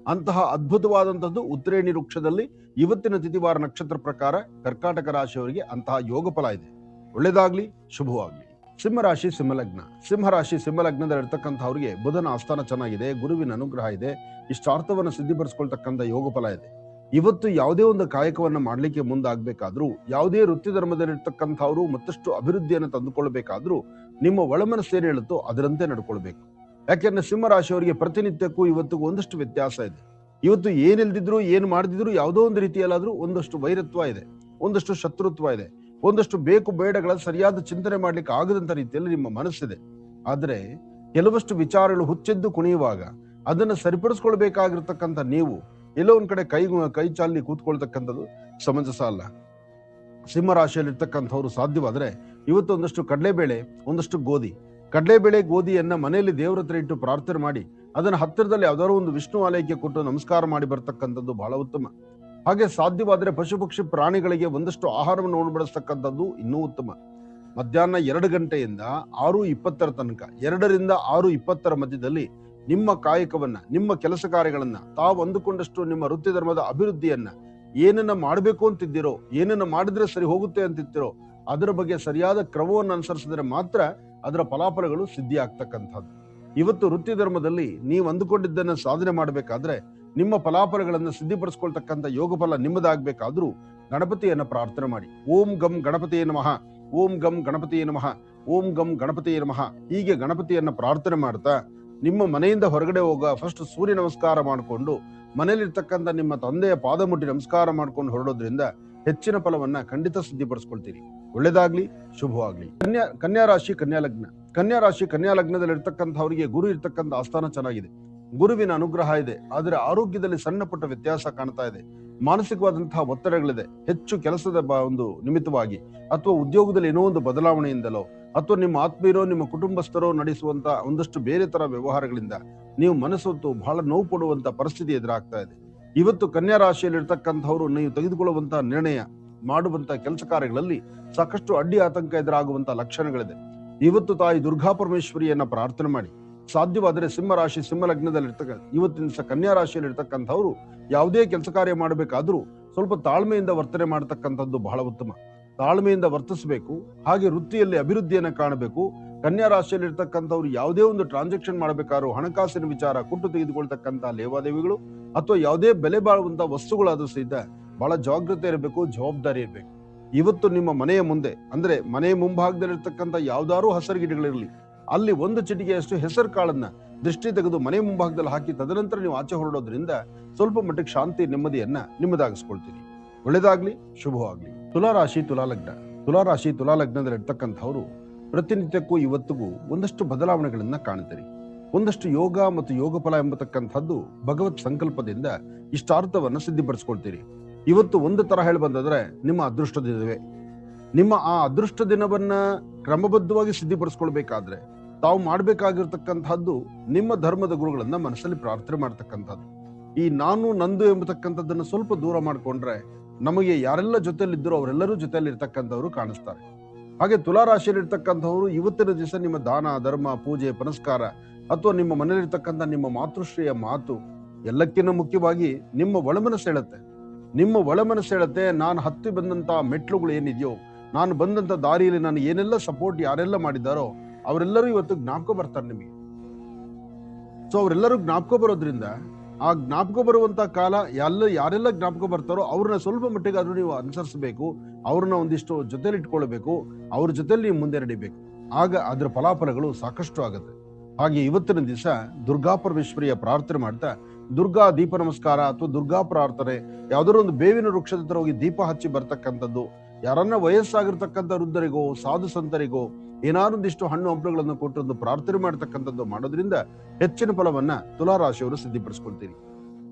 ಅಂತಹ ಅದ್ಭುತವಾದಂಥದ್ದು ಉತ್ರೇಣಿ ವೃಕ್ಷದಲ್ಲಿ ಇವತ್ತಿನ ತಿಥಿವಾರ ನಕ್ಷತ್ರ ಪ್ರಕಾರ ಕರ್ಕಾಟಕ ರಾಶಿಯವರಿಗೆ ಅಂತಹ ಯೋಗ ಫಲ ಇದೆ. ಒಳ್ಳೇದಾಗ್ಲಿ, ಶುಭವಾಗ್ಲಿ. ಸಿಂಹರಾಶಿ ಸಿಂಹಲಗ್ನ. ಸಿಂಹರಾಶಿ ಸಿಂಹಲಗ್ನದಲ್ಲಿ ಇರ್ತಕ್ಕಂಥವ್ರಿಗೆ ಬುಧನ ಆಸ್ಥಾನ ಚೆನ್ನಾಗಿದೆ, ಗುರುವಿನ ಅನುಗ್ರಹ ಇದೆ, ಇಷ್ಟಾರ್ಥವನ್ನು ಸಿದ್ಧಿಪಡಿಸ್ಕೊಳ್ತಕ್ಕಂಥ ಯೋಗ ಫಲ ಇದೆ. ಇವತ್ತು ಯಾವುದೇ ಒಂದು ಕಾಯಕವನ್ನ ಮಾಡ್ಲಿಕ್ಕೆ ಮುಂದಾಗ್ಬೇಕಾದ್ರೂ, ಯಾವುದೇ ವೃತ್ತಿ ಧರ್ಮದಲ್ಲಿರ್ತಕ್ಕಂಥವ್ರು ಮತ್ತಷ್ಟು ಅಭಿವೃದ್ಧಿಯನ್ನು ತಂದುಕೊಳ್ಬೇಕಾದ್ರೂ ನಿಮ್ಮ ಒಳಮನಸ್ಸು ಏನ್ ಹೇಳುತ್ತೋ ಅದರಂತೆ ನಡ್ಕೊಳ್ಬೇಕು. ಯಾಕೆಂದ್ರೆ ಸಿಂಹರಾಶಿಯವರಿಗೆ ಪ್ರತಿನಿತ್ಯಕ್ಕೂ ಇವತ್ತಿಗೂ ಒಂದಷ್ಟು ವ್ಯತ್ಯಾಸ ಇದೆ. ಇವತ್ತು ಏನಿಲ್ದಿದ್ರು ಏನ್ ಮಾಡ್ದಿದ್ರು ಯಾವುದೋ ಒಂದು ರೀತಿಯಲ್ಲಾದ್ರೂ ಒಂದಷ್ಟು ವೈರತ್ವ ಇದೆ, ಒಂದಷ್ಟು ಶತ್ರುತ್ವ ಇದೆ, ಒಂದಷ್ಟು ಬೇಕು ಬೇಡಗಳ ಸರಿಯಾದ ಚಿಂತನೆ ಮಾಡ್ಲಿಕ್ಕೆ ಆಗದಂತ ರೀತಿಯಲ್ಲಿ ನಿಮ್ಮ ಮನಸ್ಸಿದೆ. ಆದ್ರೆ ಕೆಲವಷ್ಟು ವಿಚಾರಗಳು ಹುಚ್ಚೆದ್ದು ಕುಣಿಯುವಾಗ ಅದನ್ನ ಸರಿಪಡಿಸ್ಕೊಳ್ಬೇಕಾಗಿರ್ತಕ್ಕಂಥ ನೀವು ಎಲ್ಲೋ ಒಂದ್ ಕಡೆ ಕೈ ಚಾಲಿ ಕೂತ್ಕೊಳ್ತಕ್ಕಂಥದ್ದು ಸಮಂಜಸ ಅಲ್ಲ. ಸಿಂಹರಾಶಿಯಲ್ಲಿರ್ತಕ್ಕಂಥವ್ರು ಸಾಧ್ಯವಾದ್ರೆ ಇವತ್ತು ಒಂದಷ್ಟು ಕಡಲೆಬೇಳೆ, ಒಂದಷ್ಟು ಕಡಲೆಬೇಳೆ ಗೋಧಿಯನ್ನ ಮನೆಯಲ್ಲಿ ದೇವರ ಹತ್ರ ಇಟ್ಟು ಪ್ರಾರ್ಥನೆ ಮಾಡಿ ಅದನ್ನ ಹತ್ತಿರದಲ್ಲಿ ಯಾವ್ದಾದ್ರು ಒಂದು ವಿಷ್ಣು ಆಲಯಕ್ಕೆ ಕೊಟ್ಟು ನಮಸ್ಕಾರ ಮಾಡಿ ಬರ್ತಕ್ಕಂಥದ್ದು ಬಹಳ ಉತ್ತಮ. ಹಾಗೆ ಸಾಧ್ಯವಾದರೆ ಪಶು ಪಕ್ಷಿ ಪ್ರಾಣಿಗಳಿಗೆ ಒಂದಷ್ಟು ಆಹಾರವನ್ನು ಉಣಬಡಿಸ್ತಕ್ಕಂಥದ್ದು ಇನ್ನೂ ಉತ್ತಮ. ಮಧ್ಯಾಹ್ನ 2 ಗಂಟೆಯಿಂದ 6:20 ತನಕ, 2ರಿಂದ 6:20 ಮಧ್ಯದಲ್ಲಿ ನಿಮ್ಮ ಕಾಯಕವನ್ನ, ನಿಮ್ಮ ಕೆಲಸ ಕಾರ್ಯಗಳನ್ನ, ತಾವು ಅಂದುಕೊಂಡಷ್ಟು ನಿಮ್ಮ ವೃತ್ತಿ ಧರ್ಮದ ಅಭಿವೃದ್ಧಿಯನ್ನ, ಏನನ್ನ ಮಾಡಬೇಕು ಅಂತಿದ್ದೀರೋ, ಏನನ್ನ ಮಾಡಿದ್ರೆ ಸರಿ ಹೋಗುತ್ತೆ ಅಂತಿರ್ತೀರೋ ಅದರ ಬಗ್ಗೆ ಸರಿಯಾದ ಕ್ರಮವನ್ನು ಅನುಸರಿಸಿದ್ರೆ ಮಾತ್ರ ಅದರ ಫಲಾಫಲಗಳು ಸಿದ್ಧಿ ಆಗ್ತಕ್ಕಂಥದ್ದು. ಇವತ್ತು ವೃತ್ತಿ ಧರ್ಮದಲ್ಲಿ ನೀವು ಅಂದುಕೊಂಡಿದ್ದನ್ನ ಸಾಧನೆ ಮಾಡಬೇಕಾದ್ರೆ, ನಿಮ್ಮ ಫಲಾಫಲಗಳನ್ನು ಸಿದ್ಧಿಪಡಿಸ್ಕೊಳ್ತಕ್ಕಂಥ ಯೋಗ ಫಲ ನಿಮ್ಮದಾಗಬೇಕಾದ್ರೂ ಗಣಪತಿಯನ್ನ ಪ್ರಾರ್ಥನೆ ಮಾಡಿ. ಓಂ ಗಂ ಗಣಪತಿಯೇ ನಮಃ, ಓಂ ಗಂ ಗಣಪತಿಯೇ ನಮಃ, ಓಂ ಗಂ ಗಣಪತಿಯೇ ನಮಃ ಹೀಗೆ ಗಣಪತಿಯನ್ನ ಪ್ರಾರ್ಥನೆ ಮಾಡ್ತಾ ನಿಮ್ಮ ಮನೆಯಿಂದ ಹೊರಗಡೆ ಹೋಗ ಫಸ್ಟ್ ಸೂರ್ಯ ನಮಸ್ಕಾರ ಮಾಡಿಕೊಂಡು ಮನೆಯಲ್ಲಿರ್ತಕ್ಕಂಥ ನಿಮ್ಮ ತಂದೆಯ ಪಾದ ಮುಟ್ಟಿ ನಮಸ್ಕಾರ ಮಾಡ್ಕೊಂಡು ಹೊರಡೋದ್ರಿಂದ ಹೆಚ್ಚಿನ ಫಲವನ್ನ ಖಂಡಿತ ಸಿದ್ಧಿಪಡಿಸ್ಕೊಳ್ತೀರಿ. ಒಳ್ಳೇದಾಗ್ಲಿ, ಶುಭವಾಗ್ಲಿ. ಕನ್ಯಾ ರಾಶಿ ಕನ್ಯಾ ಲಗ್ನದಲ್ಲಿ ಇರ್ತಕ್ಕಂಥವರಿಗೆ ಗುರು ಇರ್ತಕ್ಕಂಥ ಆಸ್ಥಾನ ಚೆನ್ನಾಗಿದೆ, ಗುರುವಿನ ಅನುಗ್ರಹ ಇದೆ. ಆದರೆ ಆರೋಗ್ಯದಲ್ಲಿ ಸಣ್ಣ ಪುಟ್ಟ ವ್ಯತ್ಯಾಸ ಕಾಣ್ತಾ ಇದೆ. ಮಾನಸಿಕವಾದಂತಹ ಒತ್ತಡಗಳಿದೆ. ಹೆಚ್ಚು ಕೆಲಸದ ಒಂದು ನಿಮಿತ್ತವಾಗಿ ಅಥವಾ ಉದ್ಯೋಗದಲ್ಲಿ ಏನೋ ಒಂದು ಬದಲಾವಣೆಯಿಂದಲೋ ಅಥವಾ ನಿಮ್ಮ ಆತ್ಮೀಯರೋ ನಿಮ್ಮ ಕುಟುಂಬಸ್ಥರೋ ನಡೆಸುವಂತ ಒಂದಷ್ಟು ಬೇರೆ ತರ ವ್ಯವಹಾರಗಳಿಂದ ನೀವು ಮನಸ್ಸೊತ್ತು ಬಹಳ ನೋವು ಪಡುವಂತ ಪರಿಸ್ಥಿತಿ ಎದುರಾಗ್ತಾ ಇದೆ. ಇವತ್ತು ಕನ್ಯಾ ರಾಶಿಯಲ್ಲಿ ಇರ್ತಕ್ಕಂಥವ್ರು ನೀವು ತೆಗೆದುಕೊಳ್ಳುವಂತಹ ನಿರ್ಣಯ, ಮಾಡುವಂತ ಕೆಲಸ ಕಾರ್ಯಗಳಲ್ಲಿ ಸಾಕಷ್ಟು ಅಡ್ಡಿ ಆತಂಕ ಎದುರಾಗುವಂತ ಲಕ್ಷಣಗಳಿದೆ. ಇವತ್ತು ತಾಯಿ ದುರ್ಗಾ ಪರಮೇಶ್ವರಿಯನ್ನ ಪ್ರಾರ್ಥನೆ ಮಾಡಿ. ಸಾಧ್ಯವಾದರೆ ಸಿಂಹ ಲಗ್ನದಲ್ಲಿ ಇವತ್ತಿನ ಕನ್ಯಾ ರಾಶಿಯಲ್ಲಿ ಇರ್ತಕ್ಕಂಥವ್ರು ಯಾವುದೇ ಕೆಲಸ ಕಾರ್ಯ ಮಾಡಬೇಕಾದ್ರೂ ಸ್ವಲ್ಪ ತಾಳ್ಮೆಯಿಂದ ವರ್ತನೆ ಮಾಡತಕ್ಕಂಥದ್ದು ಬಹಳ ಉತ್ತಮ. ತಾಳ್ಮೆಯಿಂದ ವರ್ತಿಸಬೇಕು. ಹಾಗೆ ವೃತ್ತಿಯಲ್ಲಿ ಅಭಿವೃದ್ಧಿಯನ್ನ ಕಾಣಬೇಕು. ಕನ್ಯಾ ರಾಶಿಯಲ್ಲಿ ಇರ್ತಕ್ಕಂಥವ್ರು ಯಾವುದೇ ಒಂದು ಟ್ರಾನ್ಸಾಕ್ಷನ್ ಮಾಡಬೇಕಾದ್ರೂ ಹಣಕಾಸಿನ ವಿಚಾರ, ಕೊಟ್ಟು ತೆಗೆದುಕೊಳ್ತಕ್ಕಂಥ ಲೇವಾದೇವಿಗಳು ಅಥವಾ ಯಾವುದೇ ಬೆಲೆ ಬಾಳುವಂತ ವಸ್ತುಗಳಾದ್ರೂ ಸಹಿತ ಬಹಳ ಜಾಗೃತೆ ಇರಬೇಕು, ಜವಾಬ್ದಾರಿ ಇರಬೇಕು. ಇವತ್ತು ನಿಮ್ಮ ಮನೆಯ ಮುಂದೆ ಅಂದ್ರೆ ಮನೆಯ ಮುಂಭಾಗದಲ್ಲಿರ್ತಕ್ಕಂಥ ಯಾವ್ದಾರು ಹಸಿರು ಗಿಡಗಳಿರಲಿ, ಅಲ್ಲಿ ಒಂದು ಚಿಟಿಕೆಯಷ್ಟು ಹೆಸರು ಕಾಳನ್ನ ದೃಷ್ಟಿ ತೆಗೆದು ಮನೆ ಮುಂಭಾಗದಲ್ಲಿ ಹಾಕಿ ತದನಂತರ ನೀವು ಆಚೆ ಹೊರಡೋದ್ರಿಂದ ಸ್ವಲ್ಪ ಮಟ್ಟಿಗೆ ಶಾಂತಿ, ನೆಮ್ಮದಿಯನ್ನ ನಿಮ್ಮದಾಗಿಸ್ಕೊಳ್ತೀರಿ. ಒಳ್ಳೇದಾಗ್ಲಿ, ಶುಭವಾಗ್ಲಿ. ತುಲಾರಾಶಿ ತುಲಾಲಗ್ನದಲ್ಲಿ ಇರ್ತಕ್ಕಂಥವ್ರು ಪ್ರತಿನಿತ್ಯಕ್ಕೂ ಇವತ್ತಿಗೂ ಒಂದಷ್ಟು ಬದಲಾವಣೆಗಳನ್ನ ಕಾಣ್ತೀರಿ. ಒಂದಷ್ಟು ಯೋಗ ಮತ್ತು ಯೋಗ ಫಲ ಎಂಬತಕ್ಕಂಥದ್ದು ಭಗವತ್ ಸಂಕಲ್ಪದಿಂದ ಇಷ್ಟಾರ್ಥವನ್ನ ಸಿದ್ಧಿಪಡಿಸ್ಕೊಳ್ತೀರಿ. ಇವತ್ತು ಒಂದು ತರ ಹೇಳಿ ಬಂದಾದ್ರೆ ನಿಮ್ಮ ಅದೃಷ್ಟ ದಿನವೇ. ನಿಮ್ಮ ಆ ಅದೃಷ್ಟ ದಿನವನ್ನ ಕ್ರಮಬದ್ಧವಾಗಿ ಸಿದ್ಧಿಪಡಿಸ್ಕೊಳ್ಬೇಕಾದ್ರೆ ತಾವು ಮಾಡ್ಬೇಕಾಗಿರ್ತಕ್ಕಂಥದ್ದು ನಿಮ್ಮ ಧರ್ಮದ ಗುರುಗಳನ್ನ ಮನಸ್ಸಲ್ಲಿ ಪ್ರಾರ್ಥನೆ ಮಾಡ್ತಕ್ಕಂಥದ್ದು. ಈ ನಾನು ನಂದು ಎಂಬತಕ್ಕಂಥದ್ದನ್ನ ಸ್ವಲ್ಪ ದೂರ ಮಾಡ್ಕೊಂಡ್ರೆ ನಮಗೆ ಯಾರೆಲ್ಲ ಜೊತೆಲಿದ್ದರೋ ಅವರೆಲ್ಲರೂ ಜೊತೆಯಲ್ಲಿ ಇರ್ತಕ್ಕಂಥವ್ರು ಕಾಣಿಸ್ತಾರೆ. ಹಾಗೆ ತುಲಾರಾಶಿಯಲ್ಲಿ ಇರ್ತಕ್ಕಂಥವ್ರು ಇವತ್ತಿನ ದಿವಸ ನಿಮ್ಮ ದಾನ, ಧರ್ಮ, ಪೂಜೆ, ಪುನಸ್ಕಾರ ಅಥವಾ ನಿಮ್ಮ ಮನೆಯಲ್ಲಿರ್ತಕ್ಕಂಥ ನಿಮ್ಮ ಮಾತೃಶ್ರೀಯ ಮಾತು ಎಲ್ಲಕ್ಕಿಂತ ಮುಖ್ಯವಾಗಿ ನಿಮ್ಮ ಒಳಮನಸ್ಸು ಹೇಳುತ್ತೆ. ನಿಮ್ಮ ಒಳಮನಸ್ಸು ಹೇಳುತ್ತೆ, ನಾನು ಹತ್ತಿ ಬಂದಂತ ಮೆಟ್ಲುಗಳು ಏನಿದೆಯೋ, ನಾನು ಬಂದಂತ ದಾರಿಯಲ್ಲಿ ನಾನು ಏನೆಲ್ಲ ಸಪೋರ್ಟ್ ಯಾರೆಲ್ಲ ಮಾಡಿದಾರೋ ಅವರೆಲ್ಲರೂ ಇವತ್ತು ಜ್ಞಾಪಕ ಬರ್ತಾರೆ ನಿಮಗೆ. ಸೊ ಅವರೆಲ್ಲರೂ ಜ್ಞಾಪಕ ಬರೋದ್ರಿಂದ ಆ ಜ್ಞಾಪಕ ಬರುವಂತ ಕಾಲ ಯಾರೆಲ್ಲ ಜ್ಞಾಪಕ ಬರ್ತಾರೋ ಅವ್ರನ್ನ ಸ್ವಲ್ಪ ಮಟ್ಟಿಗೆ ಆದ್ರೂ ನೀವು ಅನುಸರಿಸಬೇಕು. ಅವ್ರನ್ನ ಒಂದಿಷ್ಟು ಜೊತೆಲಿ ಇಟ್ಕೊಳ್ಬೇಕು. ಅವ್ರ ಜೊತೆಲಿ ನೀವು ಮುಂದೆ ನಡಿಬೇಕು. ಆಗ ಅದ್ರ ಫಲಾಫಲಗಳು ಸಾಕಷ್ಟು ಆಗುತ್ತೆ. ಹಾಗೆ ಇವತ್ತಿನ ದಿವಸ ದುರ್ಗಾ ಪರಮೇಶ್ವರಿಯ ಪ್ರಾರ್ಥನೆ ಮಾಡ್ತಾ ದುರ್ಗಾ ದೀಪ ನಮಸ್ಕಾರ ಅಥವಾ ದುರ್ಗಾ ಪ್ರಾರ್ಥನೆ, ಯಾವ್ದಾದ್ರು ಒಂದು ಬೇವಿನ ವೃಕ್ಷದ ಹತ್ರ ಹೋಗಿ ದೀಪ ಹಚ್ಚಿ ಬರ್ತಕ್ಕಂಥದ್ದು, ಯಾರನ್ನ ವಯಸ್ಸಾಗಿರ್ತಕ್ಕಂಥ ವೃದ್ಧರಿಗೋ ಸಾಧು ಸಂತರಿಗೋ ಏನಾದ್ರು ಒಂದಿಷ್ಟು ಹಣ್ಣು ಹಂಪಲುಗಳನ್ನು ಕೊಟ್ಟು ಒಂದು ಪ್ರಾರ್ಥನೆ ಮಾಡತಕ್ಕಂಥದ್ದು ಮಾಡೋದ್ರಿಂದ ಹೆಚ್ಚಿನ ಫಲವನ್ನ ತುಲಾರಾಶಿಯವರು ಸಿದ್ಧಿಪಡಿಸ್ಕೊಳ್ತೀರಿ.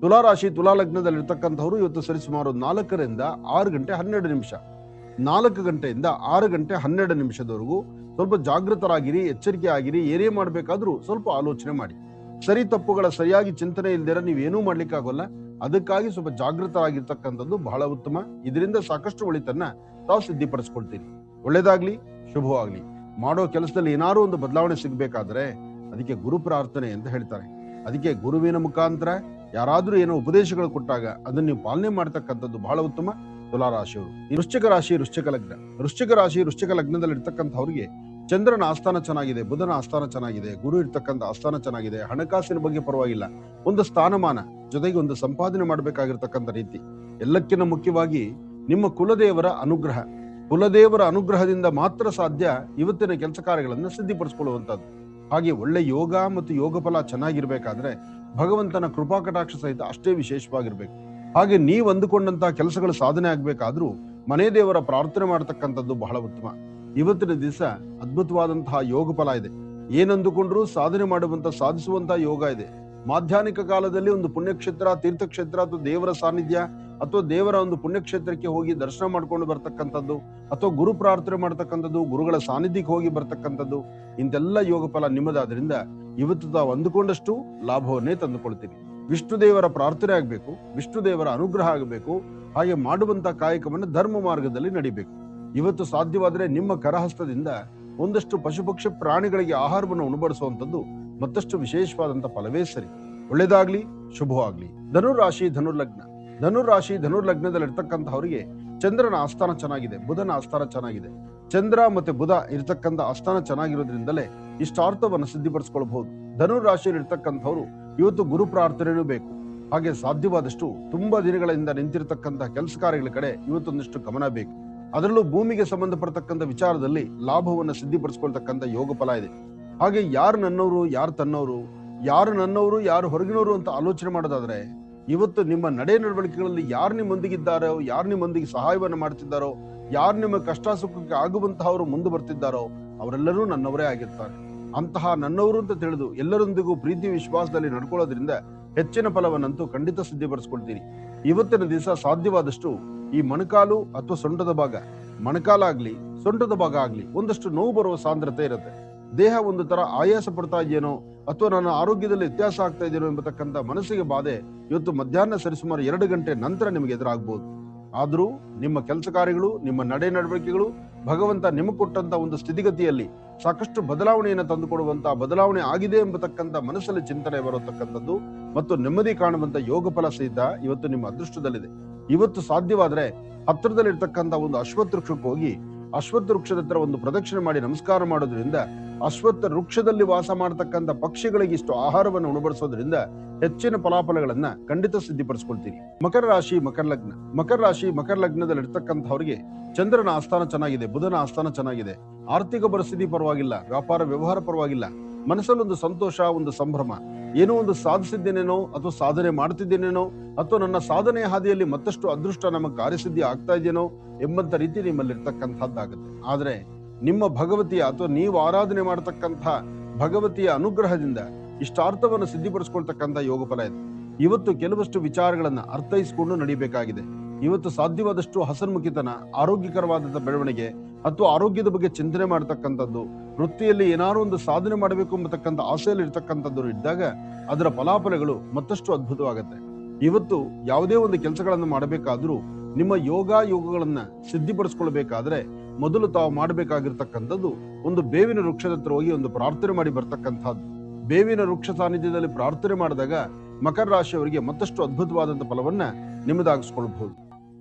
ತುಲಾಲಗ್ನದಲ್ಲಿ ಇರ್ತಕ್ಕಂಥವ್ರು ಇವತ್ತು ಸರಿಸುಮಾರು 4ರಿಂದ 6 ಗಂಟೆ 12 ನಿಮಿಷ, 4 ಗಂಟೆಯಿಂದ 6 ಗಂಟೆ 12 ನಿಮಿಷದವರೆಗೂ ಸ್ವಲ್ಪ ಜಾಗೃತರಾಗಿರಿ, ಎಚ್ಚರಿಕೆ ಆಗಿರಿ. ಏನೇ ಮಾಡ್ಬೇಕಾದ್ರೂ ಸ್ವಲ್ಪ ಆಲೋಚನೆ ಮಾಡಿ. ಸರಿ ತಪ್ಪುಗಳ ಸರಿಯಾಗಿ ಚಿಂತನೆ ಇಲ್ದಿರ ನೀವೇನೂ ಮಾಡ್ಲಿಕ್ಕೆ ಆಗೋಲ್ಲ. ಅದಕ್ಕಾಗಿ ಸ್ವಲ್ಪ ಜಾಗೃತರಾಗಿರ್ತಕ್ಕಂಥದ್ದು ಬಹಳ ಉತ್ತಮ. ಇದರಿಂದ ಸಾಕಷ್ಟು ಒಳಿತನ್ನ ತಾವು ಸಿದ್ಧಿಪಡಿಸ್ಕೊಳ್ತೀರಿ. ಒಳ್ಳೇದಾಗ್ಲಿ, ಶುಭವಾಗ್ಲಿ. ಮಾಡೋ ಕೆಲಸದಲ್ಲಿ ಏನಾದ್ರು ಒಂದು ಬದಲಾವಣೆ ಸಿಗ್ಬೇಕಾದ್ರೆ ಅದಕ್ಕೆ ಗುರು ಪ್ರಾರ್ಥನೆ ಅಂತ ಹೇಳ್ತಾರೆ. ಅದಕ್ಕೆ ಗುರುವಿನ ಮುಖಾಂತರ ಯಾರಾದ್ರೂ ಏನೋ ಉಪದೇಶಗಳು ಕೊಟ್ಟಾಗ ಅದನ್ನ ನೀವು ಪಾಲನೆ ಮಾಡ್ತಕ್ಕಂಥದ್ದು ಬಹಳ ಉತ್ತಮ. ತುಲಾರಾಶಿಯವರು. ವೃಶ್ಚಿಕ ಲಗ್ನದಲ್ಲಿ ಇರ್ತಕ್ಕಂಥವ್ರಿಗೆ ಚಂದ್ರನ ಆಸ್ಥಾನ ಚೆನ್ನಾಗಿದೆ, ಬುಧನ ಆಸ್ಥಾನ ಚೆನ್ನಾಗಿದೆ, ಗುರು ಇರ್ತಕ್ಕಂಥ ಆಸ್ಥಾನ ಚೆನ್ನಾಗಿದೆ. ಹಣಕಾಸಿನ ಬಗ್ಗೆ ಪರವಾಗಿಲ್ಲ, ಒಂದು ಸ್ಥಾನಮಾನ ಜೊತೆಗೆ ಒಂದು ಸಂಪಾದನೆ ಮಾಡಬೇಕಾಗಿರ್ತಕ್ಕಂಥ ರೀತಿ. ಎಲ್ಲಕ್ಕಿಂತ ಮುಖ್ಯವಾಗಿ ನಿಮ್ಮ ಕುಲದೇವರ ಅನುಗ್ರಹದಿಂದ ಮಾತ್ರ ಸಾಧ್ಯ ಇವತ್ತಿನ ಕೆಲಸ ಕಾರ್ಯಗಳನ್ನ ಸಿದ್ಧಿಪಡಿಸಿಕೊಳ್ಳುವಂತದ್ದು. ಹಾಗೆ ಒಳ್ಳೆ ಯೋಗ ಮತ್ತು ಯೋಗ ಫಲ ಚೆನ್ನಾಗಿರ್ಬೇಕಾದ್ರೆ ಭಗವಂತನ ಕೃಪಾ ಕಟಾಕ್ಷ ಸಹಿತ ಅಷ್ಟೇ ವಿಶೇಷವಾಗಿರ್ಬೇಕು. ಹಾಗೆ ನೀವು ಅಂದುಕೊಂಡಂತಹ ಕೆಲಸಗಳು ಸಾಧನೆ ಆಗ್ಬೇಕಾದ್ರೂ ಮನೆ ದೇವರ ಪ್ರಾರ್ಥನೆ ಮಾಡತಕ್ಕಂಥದ್ದು ಬಹಳ ಉತ್ತಮ. ಇವತ್ತಿನ ದಿವಸ ಅದ್ಭುತವಾದಂತಹ ಯೋಗ ಫಲ ಇದೆ. ಏನಂದುಕೊಂಡ್ರೂ ಸಾಧನೆ ಸಾಧಿಸುವಂತಹ ಯೋಗ ಇದೆ. ಮಾಧ್ಯಾಹ್ನಿಕ ಕಾಲದಲ್ಲಿ ಒಂದು ಪುಣ್ಯಕ್ಷೇತ್ರ, ತೀರ್ಥಕ್ಷೇತ್ರ ಅಥವಾ ದೇವರ ಸಾನ್ನಿಧ್ಯ ಅಥವಾ ದೇವರ ಒಂದು ಪುಣ್ಯಕ್ಷೇತ್ರಕ್ಕೆ ಹೋಗಿ ದರ್ಶನ ಮಾಡ್ಕೊಂಡು ಬರ್ತಕ್ಕಂಥದ್ದು ಅಥವಾ ಗುರು ಪ್ರಾರ್ಥನೆ ಮಾಡ್ತಕ್ಕಂಥದ್ದು, ಗುರುಗಳ ಸಾನ್ನಿಧ್ಯಕ್ಕೆ ಹೋಗಿ ಬರ್ತಕ್ಕಂಥದ್ದು, ಇಂತೆಲ್ಲ ಯೋಗ ಫಲ ನಿಮ್ಮದಾದ್ರಿಂದ ಇವತ್ತು ತಾವು ಅಂದುಕೊಂಡಷ್ಟು ಲಾಭವನ್ನೇ ತಂದುಕೊಳ್ತೀರಿ. ವಿಷ್ಣು ದೇವರ ಪ್ರಾರ್ಥನೆ ಆಗ್ಬೇಕು, ವಿಷ್ಣು ದೇವರ ಅನುಗ್ರಹ ಆಗಬೇಕು. ಹಾಗೆ ಮಾಡುವಂತ ಕಾಯಕವನ್ನು ಧರ್ಮ ಮಾರ್ಗದಲ್ಲಿ ನಡಿಬೇಕು. ಇವತ್ತು ಸಾಧ್ಯವಾದರೆ ನಿಮ್ಮ ಕರಹಸ್ತದಿಂದ ಒಂದಷ್ಟು ಪಶು ಪಕ್ಷಿ ಪ್ರಾಣಿಗಳಿಗೆ ಆಹಾರವನ್ನು ಉಣಬಡಿಸುವಂಥದ್ದು ಮತ್ತಷ್ಟು ವಿಶೇಷವಾದಂಥ ಫಲವೇ ಸರಿ. ಒಳ್ಳೇದಾಗ್ಲಿ, ಶುಭವಾಗ್ಲಿ. ಧನುರಾಶಿ ಧನುರ್ಲಗ್ನ. ಧನುರಾಶಿ ಧನುರ್ಲಗ್ನದಲ್ಲಿರ್ತಕ್ಕಂಥವರಿಗೆ ಚಂದ್ರನ ಆಸ್ಥಾನ ಚೆನ್ನಾಗಿದೆ, ಬುಧನ ಆಸ್ಥಾನ ಚೆನ್ನಾಗಿದೆ. ಚಂದ್ರ ಮತ್ತೆ ಬುಧ ಇರ್ತಕ್ಕಂಥ ಆಸ್ಥಾನ ಚೆನ್ನಾಗಿರೋದ್ರಿಂದಲೇ ಇಷ್ಟಾರ್ಥವನ್ನು ಸಿದ್ಧಿಪಡಿಸ್ಕೊಳ್ಬಹುದು. ಧನುರಾಶಿಯಲ್ಲಿ ಇರ್ತಕ್ಕಂಥವ್ರು ಇವತ್ತು ಗುರು ಪ್ರಾರ್ಥನೆಯೂ ಬೇಕು. ಹಾಗೆ ಸಾಧ್ಯವಾದಷ್ಟು ತುಂಬಾ ದಿನಗಳಿಂದ ನಿಂತಿರತಕ್ಕಂಥ ಕೆಲಸ ಕಾರ್ಯಗಳ ಕಡೆ ಇವತ್ತೊಂದಿಷ್ಟು ಗಮನ ಬೇಕು. ಅದರಲ್ಲೂ ಭೂಮಿಗೆ ಸಂಬಂಧಪಡತಕ್ಕಂಥ ವಿಚಾರದಲ್ಲಿ ಲಾಭವನ್ನು ಸಿದ್ಧಿಪಡಿಸ್ಕೊಳ್ತಕ್ಕಂಥ ಯೋಗ ಫಲ ಇದೆ. ಹಾಗೆ ಯಾರು ನನ್ನವರು, ಯಾರು ತನ್ನವರು, ಯಾರು ನನ್ನವರು, ಯಾರು ಹೊರಗಿನವರು ಅಂತ ಆಲೋಚನೆ ಮಾಡೋದಾದ್ರೆ ಇವತ್ತು ನಿಮ್ಮ ನಡೆ ನಡವಳಿಕೆಗಳಲ್ಲಿ ಯಾರು ನಿಮ್ಮೊಂದಿಗಿದ್ದಾರೋ, ಯಾರು ನಿಮ್ಮೊಂದಿಗೆ ಸಹಾಯವನ್ನು ಮಾಡ್ತಿದ್ದಾರೋ, ಯಾರು ನಿಮ್ಮ ಕಷ್ಟ ಸುಖಕ್ಕೆ ಆಗುವಂತಹವರು ಮುಂದೆ ಬರ್ತಿದ್ದಾರೋ ಅವರೆಲ್ಲರೂ ನನ್ನವರೇ ಆಗಿರ್ತಾರೆ. ಅಂತಹ ನನ್ನವರು ಅಂತ ತಿಳಿದು ಎಲ್ಲರೊಂದಿಗೂ ಪ್ರೀತಿ ವಿಶ್ವಾಸದಲ್ಲಿ ನಡ್ಕೊಳ್ಳೋದ್ರಿಂದ ಹೆಚ್ಚಿನ ಫಲವನ್ನಂತೂ ಖಂಡಿತ ಸಿದ್ಧಿಪಡಿಸ್ಕೊಳ್ತೀರಿ. ಇವತ್ತಿನ ದಿವಸ ಸಾಧ್ಯವಾದಷ್ಟು ಈ ಮೊಣಕಾಲು ಅಥವಾ ಸೊಂಟದ ಭಾಗ, ಮೊಣಕಾಲಾಗ್ಲಿ ಸೊಂಟದ ಭಾಗ ಆಗ್ಲಿ ಒಂದಷ್ಟು ನೋವು ಬರುವ ಸಾಂದ್ರತೆ ಇರುತ್ತೆ. ದೇಹ ಒಂದು ತರ ಆಯಾಸ ಪಡ್ತಾ ಇದೆಯೇನೋ ಅಥವಾ ನನ್ನ ಆರೋಗ್ಯದಲ್ಲಿ ವ್ಯತ್ಯಾಸ ಆಗ್ತಾ ಇದೆಯೋ ಎಂಬತಕ್ಕಂಥ ಮನಸ್ಸಿಗೆ ಬಾಧೆ ಇವತ್ತು ಮಧ್ಯಾಹ್ನ ಸರಿಸುಮಾರು 2 ಗಂಟೆ ನಂತರ ನಿಮಗೆ ಎದುರಾಗಬಹುದು. ಆದರೂ ನಿಮ್ಮ ಕೆಲಸ ಕಾರ್ಯಗಳು, ನಿಮ್ಮ ನಡೆ ನಡವಳಿಕೆಗಳು ಭಗವಂತ ನಿಮಗೆ ಕೊಟ್ಟಂತ ಒಂದು ಸ್ಥಿತಿಗತಿಯಲ್ಲಿ ಸಾಕಷ್ಟು ಬದಲಾವಣೆಯನ್ನು ತಂದುಕೊಡುವಂತ, ಬದಲಾವಣೆ ಆಗಿದೆ ಎಂಬತಕ್ಕಂಥ ಮನಸ್ಸಲ್ಲಿ ಚಿಂತನೆ ಬರತಕ್ಕಂಥದ್ದು ಮತ್ತು ನೆಮ್ಮದಿ ಕಾಣುವಂತ ಯೋಗ ಫಲ ಸಹಿತ ಇವತ್ತು ನಿಮ್ಮ ಅದೃಷ್ಟದಲ್ಲಿದೆ. ಇವತ್ತು ಸಾಧ್ಯವಾದ್ರೆ ಹತ್ತಿರದಲ್ಲಿರ್ತಕ್ಕಂಥ ಒಂದು ಅಶ್ವತ್ಥ ವೃಕ್ಷಕ್ಕೆ ಹೋಗಿ ಅಶ್ವತ್ಥ ವೃಕ್ಷದ ಹತ್ರ ಒಂದು ಪ್ರದಕ್ಷಿಣೆ ಮಾಡಿ ನಮಸ್ಕಾರ ಮಾಡೋದ್ರಿಂದ, ಅಶ್ವತ್ಥ ವೃಕ್ಷದಲ್ಲಿ ವಾಸ ಮಾಡತಕ್ಕಂಥ ಪಕ್ಷಿಗಳಿಗೆ ಇಷ್ಟು ಆಹಾರವನ್ನು ಉಣಬಡಿಸೋದ್ರಿಂದ ಹೆಚ್ಚಿನ ಫಲಾಫಲಗಳನ್ನ ಖಂಡಿತ ಸಿದ್ಧಿಪಡಿಸ್ಕೊಳ್ತೀರಿ. ಮಕರ ರಾಶಿ ಮಕರ ಲಗ್ನ. ಮಕರ ರಾಶಿ ಮಕರ ಲಗ್ನದಲ್ಲಿ ಇರ್ತಕ್ಕಂಥವ್ರಿಗೆ ಚಂದ್ರನ ಆಸ್ಥಾನ ಚೆನ್ನಾಗಿದೆ, ಬುಧನ ಆಸ್ಥಾನ ಚೆನ್ನಾಗಿದೆ. ಆರ್ಥಿಕ ಪರಿಸ್ಥಿತಿ ಪರವಾಗಿಲ್ಲ, ವ್ಯಾಪಾರ ವ್ಯವಹಾರ ಪರವಾಗಿಲ್ಲ. ಮನಸ್ಸಲ್ಲೊಂದು ಸಂತೋಷ, ಒಂದು ಸಂಭ್ರಮ, ಏನೋ ಒಂದು ಸಾಧಿಸಿದ್ದೇನೇನೋ ಅಥವಾ ಸಾಧನೆ ಮಾಡ್ತಿದ್ದೇನೇನೋ ಅಥವಾ ನನ್ನ ಸಾಧನೆಯ ಹಾದಿಯಲ್ಲಿ ಮತ್ತಷ್ಟು ಅದೃಷ್ಟ ನಮಗೆ ಕಾರ್ಯಸಿದ್ಧಿ ಆಗ್ತಾ ಇದೆಯೇನೋ ಎಂಬಂತ ರೀತಿ ನಿಮ್ಮಲ್ಲಿ ಇರ್ತಕ್ಕಂಥದ್ದಾಗುತ್ತೆ. ಆದ್ರೆ ನಿಮ್ಮ ಭಗವತಿಯ ಅಥವಾ ನೀವು ಆರಾಧನೆ ಮಾಡತಕ್ಕಂಥ ಭಗವತಿಯ ಅನುಗ್ರಹದಿಂದ ಇಷ್ಟಾರ್ಥವನ್ನು ಸಿದ್ಧಿಪಡಿಸ್ಕೊಳ್ತಕ್ಕಂಥ ಯೋಗ ಫಲ ಇದೆ. ಇವತ್ತು ಕೆಲವಷ್ಟು ವಿಚಾರಗಳನ್ನ ಅರ್ಥೈಸಿಕೊಂಡು ನಡಿಬೇಕಾಗಿದೆ. ಇವತ್ತು ಸಾಧ್ಯವಾದಷ್ಟು ಹಸನ್ಮುಖಿತನ, ಆರೋಗ್ಯಕರವಾದಂಥ ಬೆಳವಣಿಗೆ ಅಥವಾ ಆರೋಗ್ಯದ ಬಗ್ಗೆ ಚಿಂತನೆ ಮಾಡತಕ್ಕಂಥದ್ದು, ವೃತ್ತಿಯಲ್ಲಿ ಏನಾದ್ರು ಒಂದು ಸಾಧನೆ ಮಾಡಬೇಕು ಎಂಬತಕ್ಕಂಥ ಆಸೆಯಲ್ಲಿ ಇರ್ತಕ್ಕಂಥದ್ದು ಇದ್ದಾಗ ಅದರ ಫಲಾಫಲಗಳು ಮತ್ತಷ್ಟು ಅದ್ಭುತವಾಗುತ್ತೆ. ಇವತ್ತು ಯಾವುದೇ ಒಂದು ಕೆಲಸಗಳನ್ನು ಮಾಡಬೇಕಾದ್ರೂ ನಿಮ್ಮ ಯೋಗಗಳನ್ನ ಸಿದ್ಧಿಪಡಿಸ್ಕೊಳ್ಬೇಕಾದ್ರೆ ಮೊದಲು ತಾವು ಮಾಡಬೇಕಾಗಿರ್ತಕ್ಕಂಥದ್ದು ಒಂದು ಬೇವಿನ ವೃಕ್ಷದ ಹತ್ರ ಹೋಗಿ ಒಂದು ಪ್ರಾರ್ಥನೆ ಮಾಡಿ ಬರ್ತಕ್ಕಂಥದ್ದು. ಬೇವಿನ ವೃಕ್ಷ ಸಾನ್ನಿಧ್ಯದಲ್ಲಿ ಪ್ರಾರ್ಥನೆ ಮಾಡಿದಾಗ ಮಕರ ರಾಶಿಯವರಿಗೆ ಮತ್ತಷ್ಟು ಅದ್ಭುತವಾದಂಥ ಫಲವನ್ನ ನಿಮ್ಮದಾಗಿಸ್ಕೊಳ್ಬಹುದು.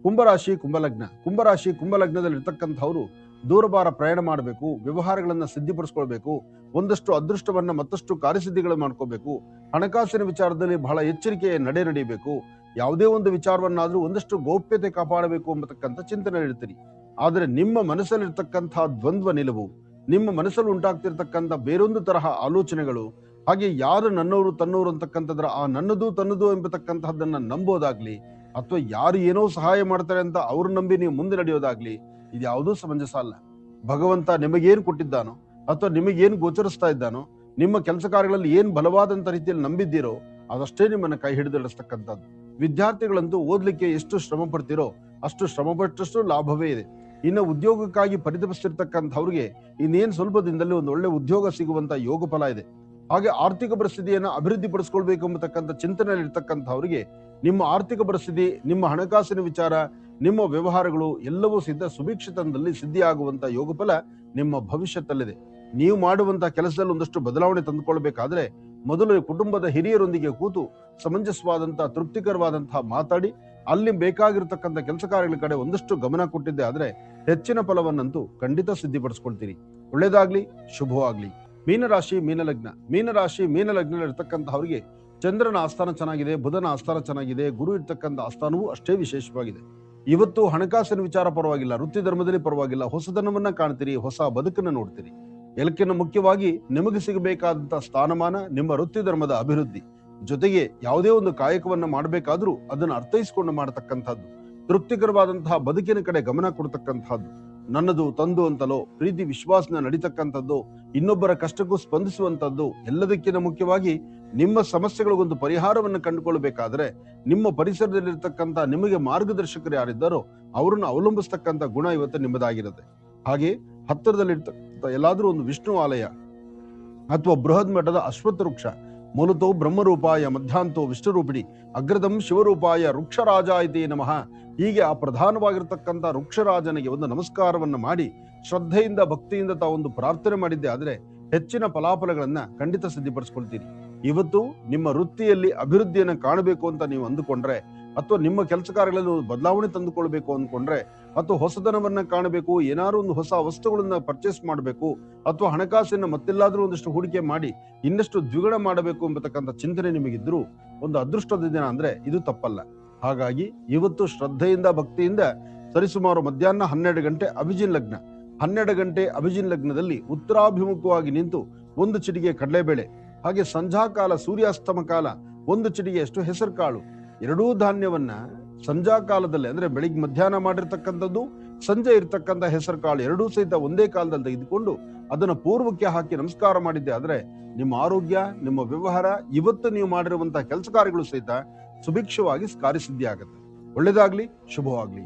ಕುಂಭರಾಶಿ ಕುಂಭಲಗ್ನ. ಕುಂಭರಾಶಿ ಕುಂಭಲಗ್ನದಲ್ಲಿ ಇರ್ತಕ್ಕಂಥವ್ರು ದೂರಭಾರ ಪ್ರಯಾಣ ಮಾಡಬೇಕು, ವ್ಯವಹಾರಗಳನ್ನ ಸಿದ್ಧಿಪಡಿಸ್ಕೊಳ್ಬೇಕು, ಒಂದಷ್ಟು ಅದೃಷ್ಟವನ್ನ ಮತ್ತಷ್ಟು ಕಾರ್ಯಸಿದ್ಧಿಗಳು ಮಾಡ್ಕೋಬೇಕು, ಹಣಕಾಸಿನ ವಿಚಾರದಲ್ಲಿ ಬಹಳ ಎಚ್ಚರಿಕೆಯ ನಡೆಯಬೇಕು, ಯಾವುದೇ ಒಂದು ವಿಚಾರವನ್ನಾದ್ರೂ ಒಂದಷ್ಟು ಗೌಪ್ಯತೆ ಕಾಪಾಡಬೇಕು ಎಂಬತಕ್ಕಂಥ ಚಿಂತನೆ ಇರ್ತೀರಿ. ಆದರೆ ನಿಮ್ಮ ಮನಸ್ಸಲ್ಲಿರ್ತಕ್ಕಂತಹ ದ್ವಂದ್ವ ನಿಲುವು, ನಿಮ್ಮ ಮನಸ್ಸಲ್ಲಿ ಉಂಟಾಗ್ತಿರ್ತಕ್ಕಂಥ ಬೇರೊಂದು ತರಹ ಆಲೋಚನೆಗಳು, ಹಾಗೆ ಯಾರು ನನ್ನವರು ತನ್ನವರು ಅಂತಕ್ಕಂಥದ್ರ ಆ ನನ್ನದು ತನ್ನದು ಎಂಬತಕ್ಕಂತಹದ್ದನ್ನ ನಂಬೋದಾಗ್ಲಿ ಅಥವಾ ಯಾರು ಏನೋ ಸಹಾಯ ಮಾಡ್ತಾರೆ ಅಂತ ಅವ್ರು ನಂಬಿ ನೀವು ಮುಂದೆ ನಡೆಯೋದಾಗ್ಲಿ ಇದ್ಯಾವುದೂ ಸಮಂಜಸ ಅಲ್ಲ. ಭಗವಂತ ನಿಮಗೇನು ಕೊಟ್ಟಿದ್ದಾನೋ ಅಥವಾ ನಿಮಗೇನು ಗೋಚರಿಸ್ತಾ ಇದ್ದಾನೋ, ನಿಮ್ಮ ಕೆಲಸ ಕಾರ್ಯಗಳಲ್ಲಿ ಏನ್ ಬಲವಾದಂತ ರೀತಿಯಲ್ಲಿ ನಂಬಿದ್ದೀರೋ ಅದಷ್ಟೇ ನಿಮ್ಮನ್ನ ಕೈ ಹಿಡಿದು ನಡೆಸ್ತಕ್ಕಂಥದ್ದು. ವಿದ್ಯಾರ್ಥಿಗಳಂತೂ ಓದ್ಲಿಕ್ಕೆ ಎಷ್ಟು ಶ್ರಮ ಪಡ್ತಿರೋ ಅಷ್ಟು ಶ್ರಮ ಪಟ್ಟಷ್ಟು ಲಾಭವೇ ಇದೆ. ಇನ್ನು ಉದ್ಯೋಗಕ್ಕಾಗಿ ಪರಿತಪಿಸ್ತಿರ್ತಕ್ಕಂಥವ್ರಿಗೆ ಇನ್ನೇನು ಸ್ವಲ್ಪ ದಿನದಲ್ಲಿ ಒಂದು ಒಳ್ಳೆ ಉದ್ಯೋಗ ಸಿಗುವಂತ ಯೋಗ ಫಲ ಇದೆ. ಹಾಗೆ ಆರ್ಥಿಕ ಪರಿಸ್ಥಿತಿಯನ್ನ ಅಭಿವೃದ್ಧಿ ಪಡಿಸ್ಕೊಳ್ಬೇಕು ಎಂಬತಕ್ಕಂಥ ಚಿಂತನೆಯಲ್ಲಿ ಇರ್ತಕ್ಕಂಥವ್ರಿಗೆ ನಿಮ್ಮ ಆರ್ಥಿಕ ಪರಿಸ್ಥಿತಿ, ನಿಮ್ಮ ಹಣಕಾಸಿನ ವಿಚಾರ, ನಿಮ್ಮ ವ್ಯವಹಾರಗಳು ಎಲ್ಲವೂ ಸುಭಿಕ್ಷಿತನದಲ್ಲಿ ಸಿದ್ಧಿಯಾಗುವಂತ ಯೋಗ ಫಲ ನಿಮ್ಮ ಭವಿಷ್ಯದಲ್ಲಿದೆ. ನೀವು ಮಾಡುವಂತಹ ಕೆಲಸದಲ್ಲಿ ಒಂದಷ್ಟು ಬದಲಾವಣೆ ತಂದುಕೊಳ್ಬೇಕಾದ್ರೆ ಮೊದಲು ಕುಟುಂಬದ ಹಿರಿಯರೊಂದಿಗೆ ಕೂತು ಸಮಂಜಸವಾದಂತಹ ತೃಪ್ತಿಕರವಾದಂತಹ ಮಾತಾಡಿ ಅಲ್ಲಿ ಬೇಕಾಗಿರ್ತಕ್ಕಂಥ ಕೆಲಸ ಕಾರ್ಯಗಳ ಕಡೆ ಒಂದಷ್ಟು ಗಮನ ಕೊಟ್ಟಿದ್ದೆ ಆದ್ರೆ ಹೆಚ್ಚಿನ ಫಲವನ್ನಂತೂ ಖಂಡಿತ ಸಿದ್ಧಿಪಡಿಸ್ಕೊಳ್ತೀರಿ. ಒಳ್ಳೇದಾಗ್ಲಿ, ಶುಭವಾಗ್ಲಿ. ಮೀನರಾಶಿ ಮೀನಲಗ್ನ. ಮೀನರಾಶಿ ಮೀನಲಗ್ನ ಇರ್ತಕ್ಕಂಥವ್ರಿಗೆ ಚಂದ್ರನ ಆಸ್ಥಾನ ಚೆನ್ನಾಗಿದೆ, ಬುಧನ ಆಸ್ಥಾನ ಚೆನ್ನಾಗಿದೆ, ಗುರು ಇರ್ತಕ್ಕಂಥ ಆಸ್ಥಾನವೂ ಅಷ್ಟೇ ವಿಶೇಷವಾಗಿದೆ. ಇವತ್ತು ಹಣಕಾಸಿನ ವಿಚಾರ ಪರವಾಗಿಲ್ಲ, ವೃತ್ತಿ ಧರ್ಮದಲ್ಲಿ ಪರವಾಗಿಲ್ಲ, ಹೊಸತನವನ್ನ ಕಾಣ್ತೀರಿ, ಹೊಸ ಬದುಕನ್ನು ನೋಡ್ತೀರಿ. ಎಲ್ಲಕ್ಕಿಂತ ಮುಖ್ಯವಾಗಿ ನಿಮಗೆ ಸಿಗಬೇಕಾದಂತಹ ಸ್ಥಾನಮಾನ, ನಿಮ್ಮ ವೃತ್ತಿ ಧರ್ಮದ ಅಭಿವೃದ್ಧಿ, ಜೊತೆಗೆ ಯಾವುದೇ ಒಂದು ಕಾಯಕವನ್ನ ಮಾಡಬೇಕಾದ್ರೂ ಅದನ್ನು ಅರ್ಥೈಸಿಕೊಂಡು ಮಾಡತಕ್ಕಂಥದ್ದು, ತೃಪ್ತಿಕರವಾದಂತಹ ಬದುಕಿನ ಕಡೆ ಗಮನ ಕೊಡ್ತಕ್ಕಂಥದ್ದು, ನನ್ನದು ತಂದು ಅಂತಲೋ ಪ್ರೀತಿ ವಿಶ್ವಾಸನ ನಡೀತಕ್ಕಂಥದ್ದು, ಇನ್ನೊಬ್ಬರ ಕಷ್ಟಕ್ಕೂ ಸ್ಪಂದಿಸುವಂತದ್ದು, ಎಲ್ಲದಕ್ಕಿಂತ ಮುಖ್ಯವಾಗಿ ನಿಮ್ಮ ಸಮಸ್ಯೆಗಳಿಗೊಂದು ಪರಿಹಾರವನ್ನು ಕಂಡುಕೊಳ್ಬೇಕಾದ್ರೆ ನಿಮ್ಮ ಪರಿಸರದಲ್ಲಿರ್ತಕ್ಕಂಥ ನಿಮಗೆ ಮಾರ್ಗದರ್ಶಕರು ಯಾರಿದ್ದಾರೋ ಅವರನ್ನು ಅವಲಂಬಿಸ್ತಕ್ಕಂಥ ಗುಣ ಇವತ್ತು ನಿಮ್ಮದಾಗಿರುತ್ತೆ. ಹಾಗೆ ಹತ್ತಿರದಲ್ಲಿರ್ತಕ್ಕಂಥ ಎಲ್ಲಾದ್ರೂ ಒಂದು ವಿಷ್ಣು ಆಲಯ ಅಥವಾ ಬೃಹದ್ ಮಠದ ಅಶ್ವತ್ಥ ವೃಕ್ಷ, ಮೂಲತೋ ಬ್ರಹ್ಮರೂಪಾಯ ಮಧ್ಯಾಂತೋ ವಿಷ್ಣುರೂಪಿಣಿ ಅಗ್ರದಂ ಶಿವರೂಪಾಯ ವೃಕ್ಷರಾಜ ಇತಿ ನಮಃ ಹೀಗೆ ಆ ಪ್ರಧಾನವಾಗಿರ್ತಕ್ಕಂಥ ವೃಕ್ಷರಾಜನಿಗೆ ಒಂದು ನಮಸ್ಕಾರವನ್ನ ಮಾಡಿ ಶ್ರದ್ಧೆಯಿಂದ ಭಕ್ತಿಯಿಂದ ತಾವೊಂದು ಪ್ರಾರ್ಥನೆ ಮಾಡಿದ್ದೆ ಆದ್ರೆ ಹೆಚ್ಚಿನ ಫಲಾಫಲಗಳನ್ನ ಖಂಡಿತ ಸಿದ್ಧಪಡಿಸ್ಕೊಳ್ತೀರಿ. ಇವತ್ತು ನಿಮ್ಮ ವೃತ್ತಿಯಲ್ಲಿ ಅಭಿವೃದ್ಧಿಯನ್ನ ಕಾಣಬೇಕು ಅಂತ ನೀವು ಅಂದುಕೊಂಡ್ರೆ, ಅಥವಾ ನಿಮ್ಮ ಕೆಲಸ ಕಾರ್ಯಗಳಲ್ಲಿ ಬದಲಾವಣೆ ತಂದುಕೊಳ್ಬೇಕು ಅಂದ್ಕೊಂಡ್ರೆ, ಅಥವಾ ಹೊಸದನವನ್ನ ಕಾಣಬೇಕು, ಏನಾದ್ರು ಒಂದು ಹೊಸ ವಸ್ತುಗಳನ್ನ ಪರ್ಚೇಸ್ ಮಾಡಬೇಕು, ಅಥವಾ ಹಣಕಾಸನ್ನ ಮತ್ತೆಲ್ಲಾದ್ರೂ ಒಂದಷ್ಟು ಹೂಡಿಕೆ ಮಾಡಿ ಇನ್ನಷ್ಟು ದ್ವಿಗುಣ ಮಾಡಬೇಕು ಎಂಬತಕ್ಕಂಥ ಚಿಂತನೆ ನಿಮಗಿದ್ರು ಒಂದು ಅದೃಷ್ಟದ ದಿನ ಅಂದ್ರೆ ಇದು ತಪ್ಪಲ್ಲ. ಹಾಗಾಗಿ ಇವತ್ತು ಶ್ರದ್ಧೆಯಿಂದ ಭಕ್ತಿಯಿಂದ ಸರಿಸುಮಾರು ಮಧ್ಯಾಹ್ನ 12 ಗಂಟೆ ಅಭಿಜಿನ್ ಲಗ್ನ, 12 ಗಂಟೆ ಅಭಿಜಿನ್ ಲಗ್ನದಲ್ಲಿ ಉತ್ತರಾಭಿಮುಖವಾಗಿ ನಿಂತು ಒಂದು ಚಿಟಿಗೆ ಕಡಲೆಬೇಳೆ, ಹಾಗೆ ಸಂಧ್ಯಾಕಾಲ ಸೂರ್ಯಾಸ್ತಮ ಕಾಲ ಒಂದು ಚಿಟಿಗೆಯಷ್ಟು ಹೆಸರು ಕಾಳು, ಎರಡೂ ಧಾನ್ಯವನ್ನ ಸಂಧ್ಯಾ ಕಾಲದಲ್ಲಿ ಅಂದ್ರೆ ಬೆಳಿಗ್ಗೆ ಮಧ್ಯಾಹ್ನ ಮಾಡಿರ್ತಕ್ಕಂಥದ್ದು, ಸಂಜೆ ಇರ್ತಕ್ಕಂಥ ಹೆಸರು ಕಾಳು ಎರಡೂ ಸಹಿತ ಒಂದೇ ಕಾಲದಲ್ಲಿ ತೆಗೆದುಕೊಂಡು ಅದನ್ನ ಪೂರ್ವಕ್ಕೆ ಹಾಕಿ ನಮಸ್ಕಾರ ಮಾಡಿದ್ದೆ ಆದ್ರೆ ನಿಮ್ಮ ಆರೋಗ್ಯ, ನಿಮ್ಮ ವ್ಯವಹಾರ, ಇವತ್ತು ನೀವು ಮಾಡಿರುವಂತಹ ಕೆಲಸ ಕಾರ್ಯಗಳು ಸಹಿತ ಸುಭಿಕ್ಷವಾಗಿ ಕಾರ್ಯಸಿದ್ಧಿ ಆಗುತ್ತೆ. ಒಳ್ಳೆಯದಾಗ್ಲಿ, ಶುಭವಾಗ್ಲಿ.